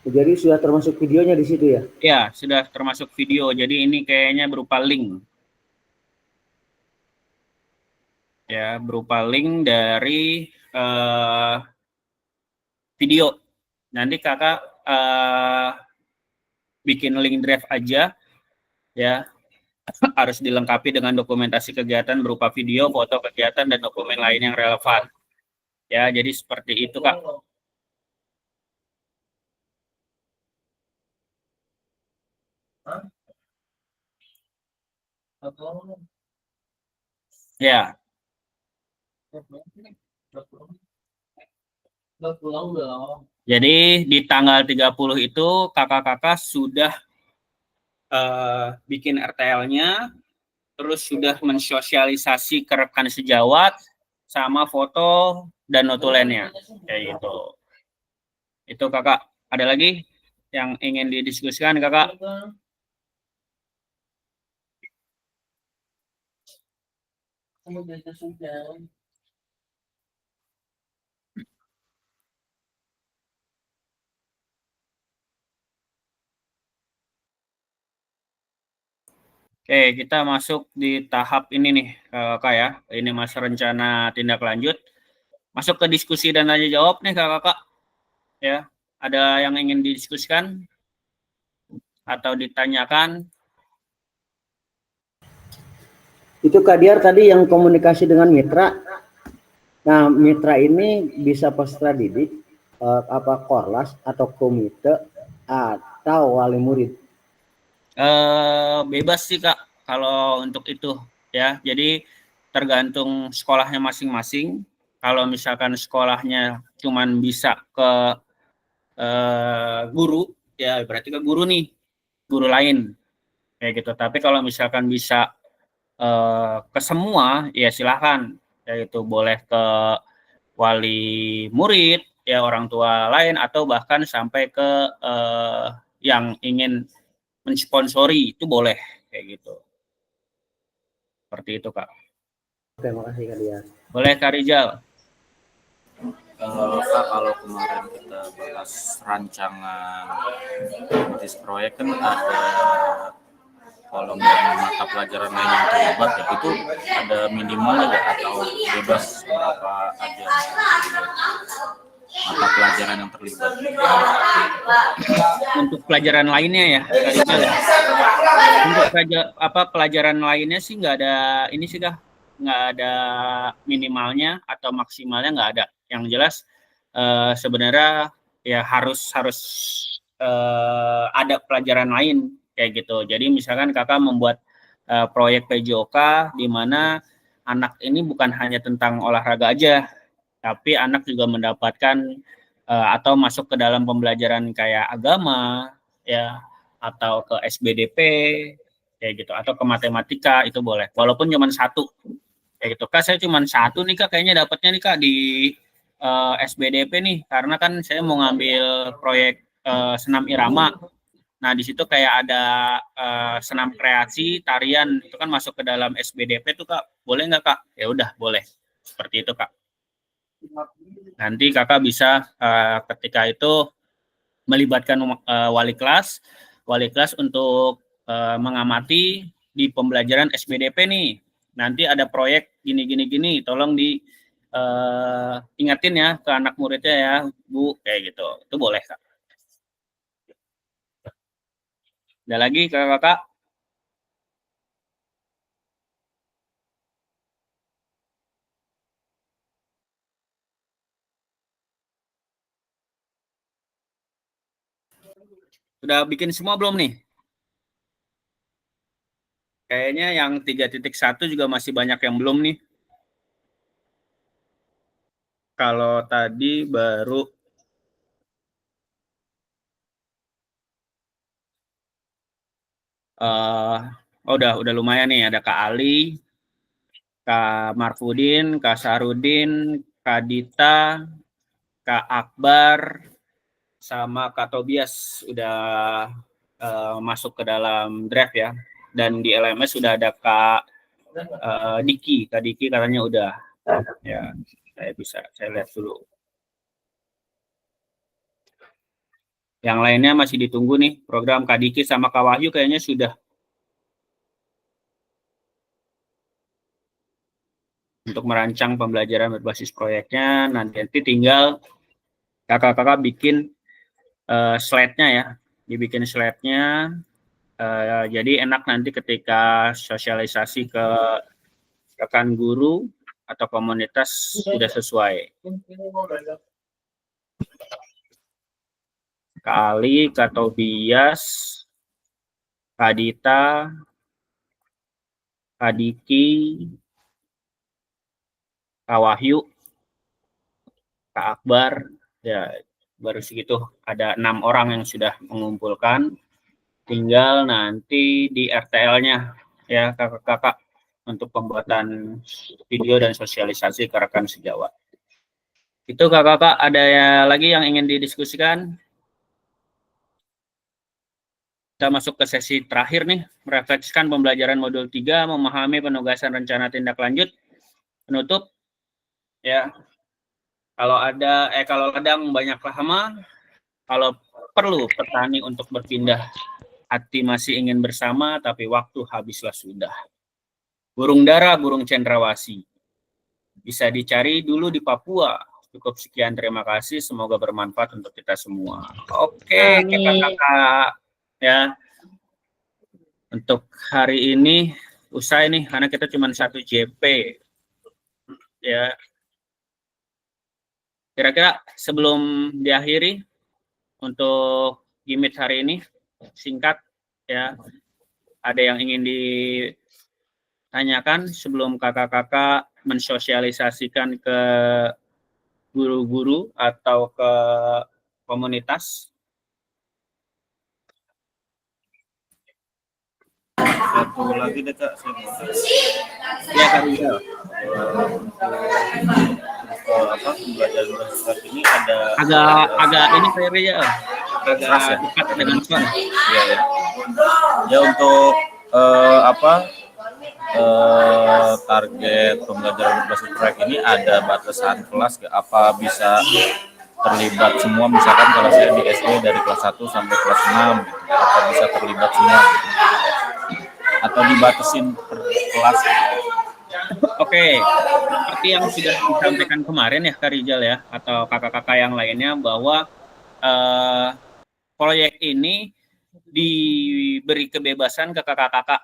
Jadi sudah termasuk videonya di situ ya? Ya, sudah termasuk video. Jadi ini kayaknya berupa link. Ya, berupa link dari video. Nanti kakak bikin link drive aja, ya. Harus dilengkapi dengan dokumentasi kegiatan berupa video, foto kegiatan, dan dokumen lain yang relevan. Ya, jadi seperti itu Kak. Ya. Jadi di tanggal 30 itu kakak-kakak sudah bikin RTL-nya, terus sudah mensosialisasi ke rekan sejawat, sama foto dan notulennya. Kayak gitu. Itu kakak. Ada lagi yang ingin didiskusikan kakak? Oke, kita masuk di tahap ini nih, Kak ya. Ini masa rencana tindak lanjut. Masuk ke diskusi dan tanya jawab nih, Kakak. Ya, ada yang ingin didiskusikan atau ditanyakan? Itu Kak Diar tadi yang komunikasi dengan mitra. Nah, mitra ini bisa peserta didik, apa korlas atau komite atau wali murid? Bebas sih Kak kalau untuk itu ya. Jadi tergantung sekolahnya masing-masing. Kalau misalkan sekolahnya cuman bisa ke guru, ya berarti ke guru nih, guru lain kayak gitu. Tapi kalau misalkan bisa ke semua, ya silahkan. Yaitu boleh ke wali murid, ya orang tua lain, atau bahkan sampai ke yang ingin mensponsori itu boleh kayak gitu. Seperti itu Kak. Oke, makasih Kak Diar. Boleh Kak Rizal. Kak, kalau kemarin kita bahas rancangan bisnis proyek kan ada kolom mata pelajaran lain yang terlibat ya, itu ada minimalnya nggak atau bebas berapa aja mata pelajaran yang terlibat? Untuk pelajaran lainnya ya, untuk pelajaran lainnya sih nggak ada ini sih Kak, nggak ada minimalnya atau maksimalnya, nggak ada. Yang jelas sebenarnya ya harus ada pelajaran lain kayak gitu. Jadi misalkan kakak membuat proyek PJOK di mana anak ini bukan hanya tentang olahraga aja, tapi anak juga mendapatkan atau masuk ke dalam pembelajaran kayak agama ya, atau ke SBDP kayak gitu, atau ke matematika, itu boleh walaupun cuma satu kayak gitu. Kak, saya cuma satu nih Kak kayaknya dapatnya nih Kak di SBDP nih, karena kan saya mau ngambil proyek senam irama. Nah di situ kayak ada senam kreasi tarian, itu kan masuk ke dalam SBDP tuh Kak. Boleh nggak Kak? Ya udah boleh, seperti itu Kak. Nanti kakak bisa ketika itu melibatkan wali kelas untuk mengamati di pembelajaran SBDP nih. Nanti ada proyek gini, tolong ingatin ya ke anak muridnya ya, Bu, kayak gitu. Itu boleh, Kak. Ada lagi kakak-kakak? Sudah bikin semua belum nih? Kayaknya yang 3.1 juga masih banyak yang belum nih. Kalau tadi baru udah lumayan nih, ada Kak Ali, Kak Marfudin, Kak Sarudin, Kak Dita, Kak Akbar, sama Kak Tobias udah masuk ke dalam draft ya. Dan di LMS sudah ada Kak Diki. Kak Diki katanya udah. Ya, saya lihat dulu. Yang lainnya masih ditunggu nih. Program Kak Diki sama Kak Wahyu kayaknya sudah. Untuk merancang pembelajaran berbasis proyeknya, nanti tinggal kakak-kakak bikin slide-nya ya. Dibikin slide-nya, jadi enak nanti ketika sosialisasi ke rekan guru atau komunitas sudah sesuai. Kak Ali, Kak Tobias, Kak Dita, Kak Diki, Kak Wahyu, Kak Akbar, ya baru segitu, ada 6 orang yang sudah mengumpulkan. Tinggal nanti di RTL-nya ya kakak-kakak untuk pembuatan video dan sosialisasi ke rekan sejawat. Itu kakak-kakak, ada lagi yang ingin didiskusikan? Kita masuk ke sesi terakhir nih, merefleksikan pembelajaran modul 3, memahami penugasan rencana tindak lanjut. Penutup ya. Kalau ladang banyak lama, kalau perlu petani untuk berpindah, hati masih ingin bersama, tapi waktu habislah sudah. Burung dara, burung cendrawasih. Bisa dicari dulu di Papua. Cukup sekian, terima kasih. Semoga bermanfaat untuk kita semua. Oke, kakak-kakak. Ya. Untuk hari ini, usai nih, karena kita cuma 1 JP. Ya. Kira-kira sebelum diakhiri, untuk gimit hari ini, singkat ya, ada yang ingin ditanyakan sebelum kakak-kakak mensosialisasikan ke guru-guru atau ke komunitas? Satu lagi deh Kak, Ya Kak Rizal. Pembelajaran berbasis ini ada agak ini kayaknya ya, agak dekat dengan suara. Iya ya. Ya untuk target pembelajaran berbasis proyek ini ada batasan kelas, apa bisa terlibat semua, misalkan kalau saya di SD dari kelas 1 sampai kelas 6 gitu, apa bisa terlibat semua gitu, atau dibatasin per kelas gitu. Oke, seperti yang sudah disampaikan kemarin ya Kak Rizal ya, atau kakak-kakak yang lainnya, bahwa proyek ini diberi kebebasan ke kakak-kakak.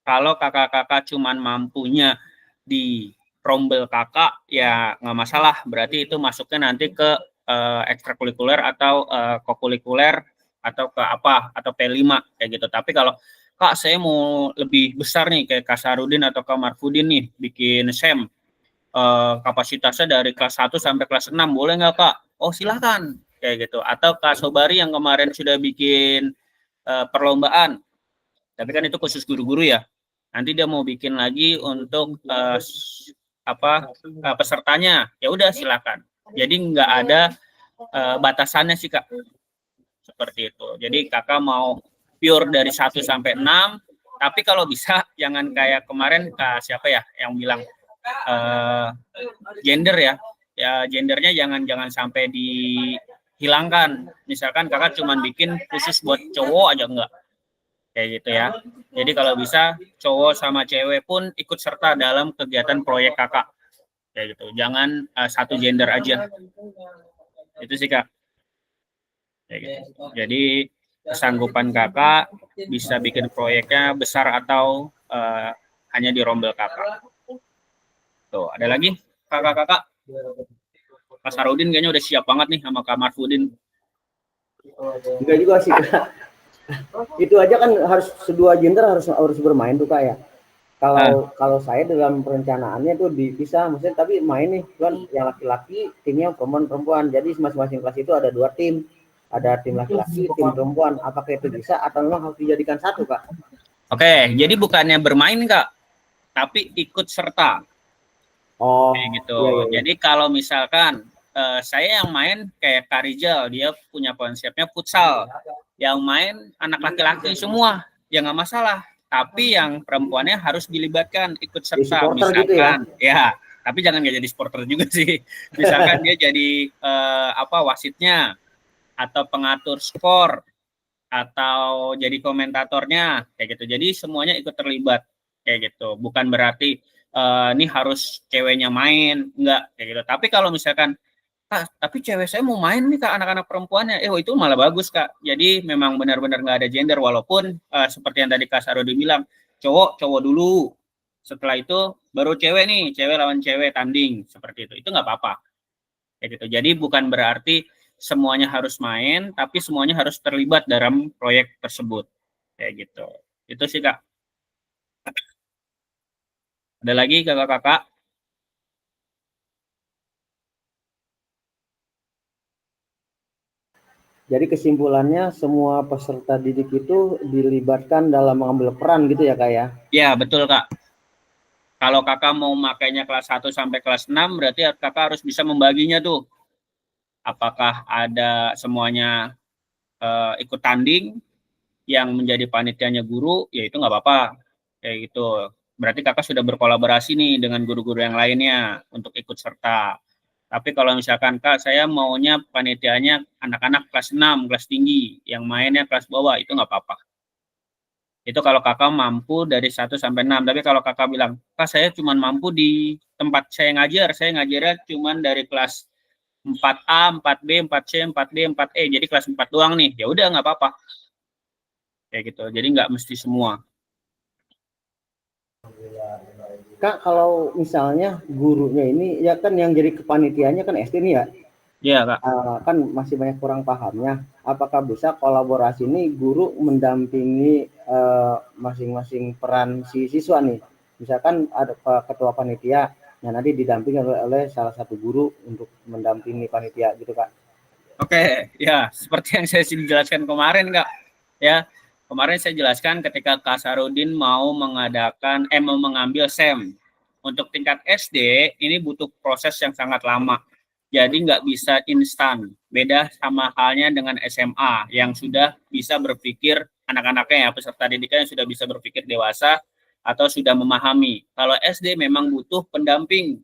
Kalau kakak-kakak cuman mampunya di rombel kakak, ya nggak masalah. Berarti itu masuknya nanti ke ekstrakurikuler atau kokurikuler atau ke apa, atau P5 kayak gitu. Tapi kalau Kak, saya mau lebih besar nih, kayak Kak Sarudin atau Kak Marfudin nih, bikin SEM. Kapasitasnya dari kelas 1 sampai kelas 6, boleh nggak Kak? Oh silahkan, kayak gitu. Atau Kak Sobari yang kemarin sudah bikin perlombaan, tapi kan itu khusus guru-guru ya. Nanti dia mau bikin lagi untuk pesertanya, ya udah silakan. Jadi nggak ada batasannya sih Kak, seperti itu. Jadi kakak mau pure dari 1 sampai 6, tapi kalau bisa jangan kayak kemarin siapa ya yang bilang gender ya. ya gendernya jangan sampai dihilangkan. Misalkan kakak cuma bikin khusus buat cowok aja enggak, kayak gitu ya. Jadi kalau bisa cowok sama cewek pun ikut serta dalam kegiatan proyek kakak, kayak gitu. Jangan satu gender aja. Itu sih kak. Kayak gitu. Jadi kesanggupan kakak bisa bikin proyeknya besar atau hanya di rombel kakak. Tuh, ada lagi kakak-kakak? Kak Sarudin kayaknya udah siap banget nih sama Kak Marfudin. Enggak juga sih Kak. Itu aja kan harus kedua gender harus bermain tuh Kak ya. Kalau saya dalam perencanaannya tuh dipisah, maksudnya tapi main nih kan yang laki-laki timnya perempuan. Jadi masing-masing kelas itu ada 2 tim. Ada tim laki-laki, tim perempuan. Apakah itu bisa atau memang harus dijadikan satu Kak? Oke, jadi bukannya bermain Kak, tapi ikut serta. Oh, kayak gitu. Iya. Jadi kalau misalkan saya yang main kayak Kak Rizal, dia punya konsepnya futsal. Yang main anak laki-laki semua, ya nggak masalah. Tapi yang perempuannya harus dilibatkan, ikut serta. Misalkan, gitu ya. Tapi jangan nggak jadi supporter juga sih. Misalkan dia jadi wasitnya, atau pengatur skor, atau jadi komentatornya, kayak gitu. Jadi semuanya ikut terlibat, kayak gitu. Bukan berarti ini harus ceweknya main, enggak kayak gitu. Tapi kalau misalkan tapi cewek saya mau main nih Kak, anak-anak perempuannya, itu malah bagus Kak. Jadi memang benar-benar nggak ada gender, walaupun seperti yang tadi Kak Sarudi bilang, cowok dulu, setelah itu baru cewek nih, cewek lawan cewek tanding, seperti itu nggak apa-apa, kayak gitu. Jadi bukan berarti semuanya harus main, tapi semuanya harus terlibat dalam proyek tersebut, kayak gitu. Itu sih Kak. Ada lagi kakak-kakak? Jadi kesimpulannya semua peserta didik itu dilibatkan dalam mengambil peran gitu ya Kak ya? Ya, betul Kak. Kalau kakak mau makainya kelas 1 sampai kelas 6, berarti kakak harus bisa membaginya tuh. Apakah ada semuanya ikut tanding, yang menjadi panitianya guru, ya itu nggak apa-apa. Kayak gitu. Berarti kakak sudah berkolaborasi nih dengan guru-guru yang lainnya untuk ikut serta. Tapi kalau misalkan Kak, saya maunya panitianya anak-anak kelas 6, kelas tinggi, yang mainnya kelas bawah, itu nggak apa-apa. Itu kalau kakak mampu dari 1 sampai 6. Tapi kalau kakak bilang, Kak saya cuma mampu di tempat saya ngajarnya cuma dari kelas 4A, 4B, 4C, 4D, 4E, jadi kelas 4 doang nih, ya udah nggak apa-apa. Kayak gitu, jadi nggak mesti semua. Kak, kalau misalnya gurunya ini ya kan yang jadi kepanitianya kan SD nih ya? Iya Kak. Kan masih banyak kurang pahamnya. Apakah bisa kolaborasi ini guru mendampingi masing-masing peran si siswa nih? Misalkan ada ketua panitia, nah nanti didampingi oleh salah satu guru untuk mendampingi panitia gitu Kak. Oke, ya seperti yang saya jelaskan kemarin Kak. Ya, kemarin saya jelaskan ketika Kak Sarudin mau mengambil SEM. Untuk tingkat SD, ini butuh proses yang sangat lama. Jadi nggak bisa instan. Beda sama halnya dengan SMA, yang sudah bisa berpikir, anak-anaknya ya, peserta didiknya yang sudah bisa berpikir dewasa, atau sudah memahami. Kalau SD memang butuh pendamping.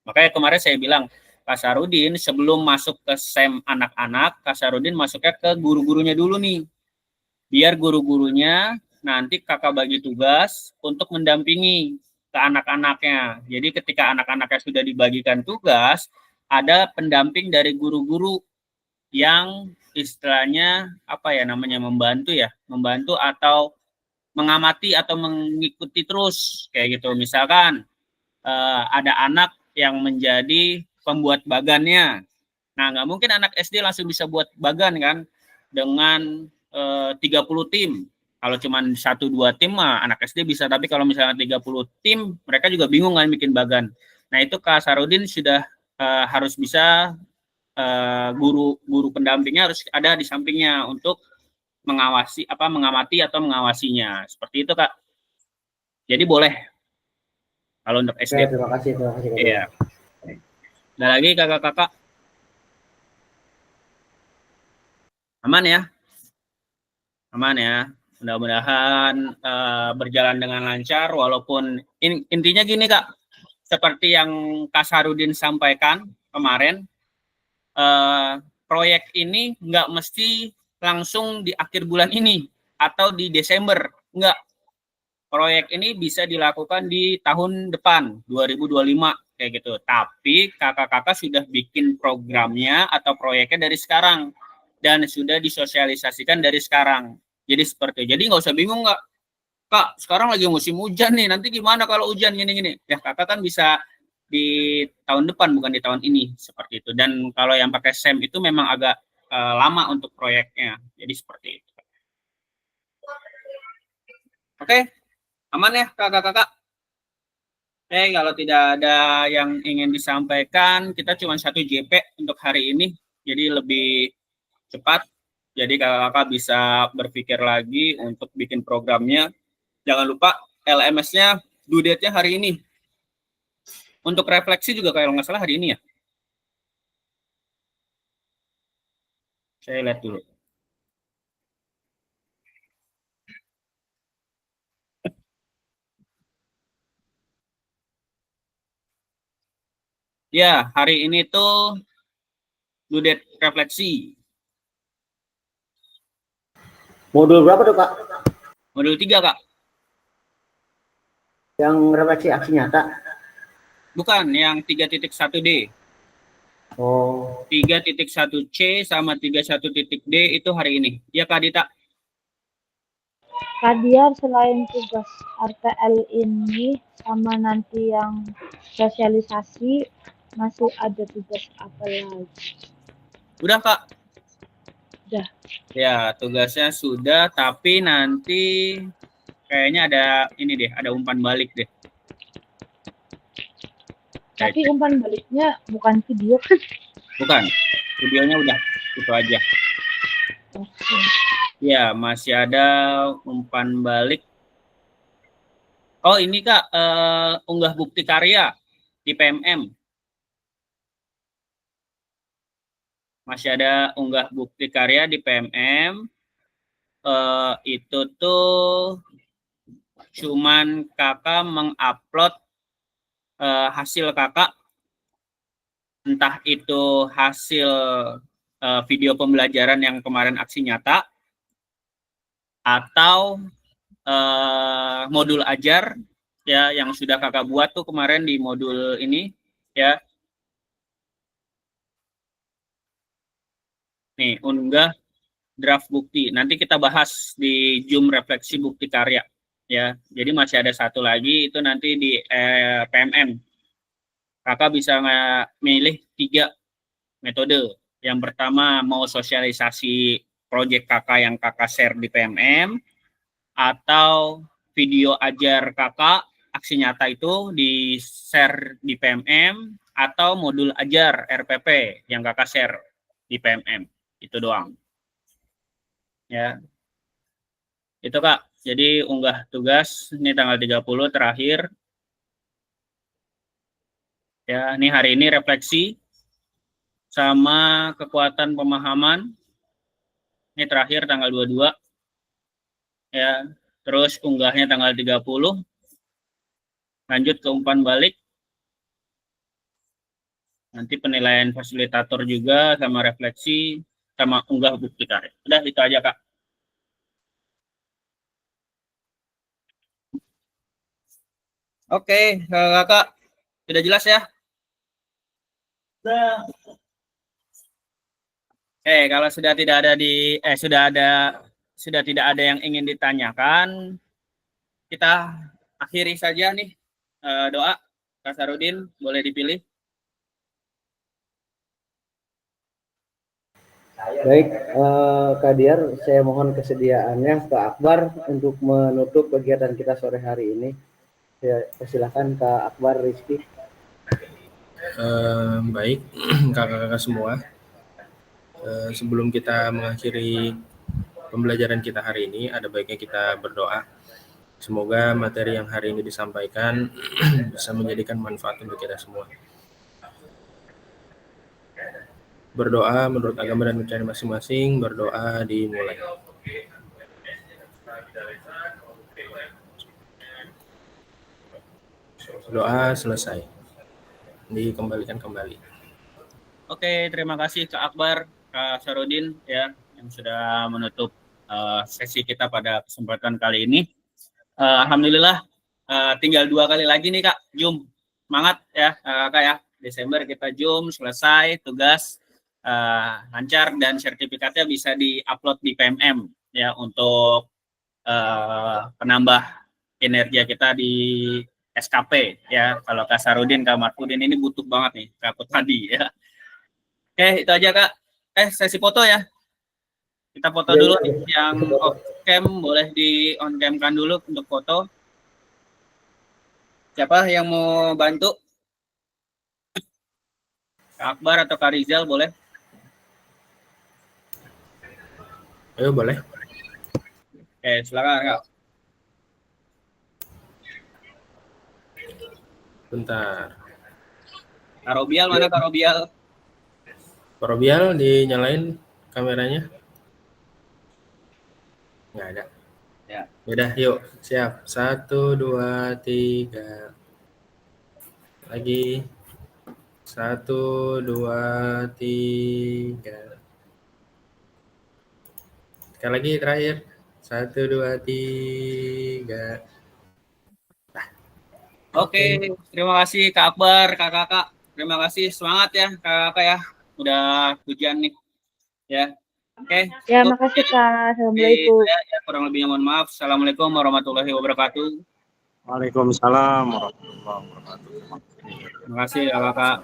Makanya kemarin saya bilang, Kak Sarudin sebelum masuk ke SEM anak-anak, Kak Sarudin masuknya ke guru-gurunya dulu nih. Biar guru-gurunya nanti kakak bagi tugas untuk mendampingi ke anak-anaknya. Jadi ketika anak-anaknya sudah dibagikan tugas, ada pendamping dari guru-guru yang istilahnya membantu atau mengamati atau mengikuti terus, kayak gitu. Misalkan ada anak yang menjadi pembuat bagannya. Nah, nggak mungkin anak SD langsung bisa buat bagan kan dengan 30 tim. Kalau cuma 1-2 tim mah anak SD bisa, tapi kalau misalnya 30 tim, mereka juga bingung kan bikin bagan. Nah, itu Kak Sarudin sudah harus bisa, guru pendampingnya harus ada di sampingnya untuk mengamati atau mengawasinya. Seperti itu Kak. Jadi boleh kalau untuk SD. Terima kasih. Iya. Ada lagi kakak-kakak? Aman ya? Aman ya. Mudah-mudahan berjalan dengan lancar, walaupun intinya gini Kak, seperti yang Kak Sarudin sampaikan kemarin, proyek ini nggak mesti langsung di akhir bulan ini atau di Desember, nggak. Proyek ini bisa dilakukan di tahun depan, 2025, kayak gitu. Tapi kakak-kakak sudah bikin programnya atau proyeknya dari sekarang, dan sudah disosialisasikan dari sekarang. Jadi seperti, jadi nggak usah bingung, nggak, Kak, sekarang lagi musim hujan nih, nanti gimana kalau hujan gini-gini? Ya kakak kan bisa di tahun depan, bukan di tahun ini, seperti itu. Dan kalau yang pakai SEM itu memang agak lama untuk proyeknya, jadi seperti itu. Oke, aman ya kakak-kakak? Oke, kalau tidak ada yang ingin disampaikan, kita cuma 1 JP untuk hari ini, jadi lebih cepat. Jadi kakak-kakak bisa berpikir lagi untuk bikin programnya. Jangan lupa LMS-nya due date-nya hari ini. Untuk refleksi juga kalau nggak salah hari ini ya. Saya lihat dulu. Ya, hari ini tuh due date refleksi. Modul berapa tuh, Kak? Modul 3, Kak. Yang refleksi aksi nyata? Bukan, yang 3.1D. Oh. 3.1C sama 31.D itu hari ini. Ya, Kak Dita? Kak Diar, selain tugas RTL ini sama nanti yang sosialisasi, masih ada tugas apa lagi? Udah, Kak? Udah. Ya, tugasnya sudah, tapi nanti kayaknya ada ini deh, ada umpan balik deh. Tapi umpan baliknya bukan video kan? Bukan, videonya udah, itu aja. Oke. Ya, masih ada umpan balik. Oh, ini Kak, unggah bukti karya di PMM. Masih ada unggah bukti karya di PMM. Itu tuh cuman kakak mengupload hasil kakak, entah itu hasil video pembelajaran yang kemarin aksi nyata, atau modul ajar ya yang sudah kakak buat tuh kemarin di modul ini ya. Nih, unggah draft bukti. Nanti kita bahas di Zoom refleksi bukti karya ya. Jadi masih ada satu lagi, itu nanti di PMM. Kakak bisa milih 3 metode. Yang pertama mau sosialisasi proyek kakak yang kakak share di PMM, atau video ajar kakak aksi nyata itu di share di PMM, atau modul ajar RPP yang kakak share di PMM. Itu doang. Ya. Itu Kak. Jadi unggah tugas ini tanggal 30 terakhir. Ya, ini hari ini refleksi sama kekuatan pemahaman. Ini terakhir tanggal 22. Ya, terus unggahnya tanggal 30. Lanjut ke umpan balik. Nanti penilaian fasilitator juga sama refleksi sama unggah bukti karya. Udah itu aja Kak. Oke, Kakak sudah jelas ya? Kalau sudah tidak ada sudah tidak ada yang ingin ditanyakan, kita akhiri saja nih doa. Kak Sarudin boleh dipilih. Baik, Kak Diar, saya mohon kesediaannya ke Akbar untuk menutup kegiatan kita sore hari ini. Ya, persilakan Kak Akbar Rizky. Baik, kakak-kakak semua. Sebelum kita mengakhiri pembelajaran kita hari ini, ada baiknya kita berdoa. Semoga materi yang hari ini disampaikan bisa menjadikan manfaat untuk kita semua. Berdoa menurut agama dan kepercayaan masing-masing, berdoa dimulai. Doa selesai. dikembalikan kembali. Oke, terima kasih Kak Akbar, Kak Sarudin ya yang sudah menutup sesi kita pada kesempatan kali ini. Alhamdulillah tinggal 2 kali lagi nih Kak, Zoom. Semangat ya Kak ya. Desember kita Zoom selesai, tugas lancar dan sertifikatnya bisa di-upload di PMM ya untuk penambah kinerja kita di SKP ya. Kalau Kak Sarudin, Kak Marfudin ini butuh banget nih Kak tadi ya. Oke, itu aja Kak. Sesi foto ya. Kita foto dulu yang off cam, boleh di on cam kan dulu untuk foto. Siapa yang mau bantu? Kak Akbar atau Kak Rizal boleh? Ayo boleh. Oke, silakan Kak. Bentar. Kak Robial, mana Kak Robial? Pak Robial dinyalain kameranya? Nggak ada. Ya. Udah, yuk. Siap. 1, 2, 3. Lagi. 1, 2, 3. Sekali lagi terakhir. 1, 2, 3. Oke, terima kasih Kak Akbar, Kakak. Terima kasih, semangat ya Kakak ya. Udah hujan nih. Ya. Oke. Ya, makasih Kak. Assalamualaikum. Ya, kurang lebihnya mohon maaf. Assalamualaikum warahmatullahi wabarakatuh. Waalaikumsalam warahmatullahi wabarakatuh. Terima kasih Kakak.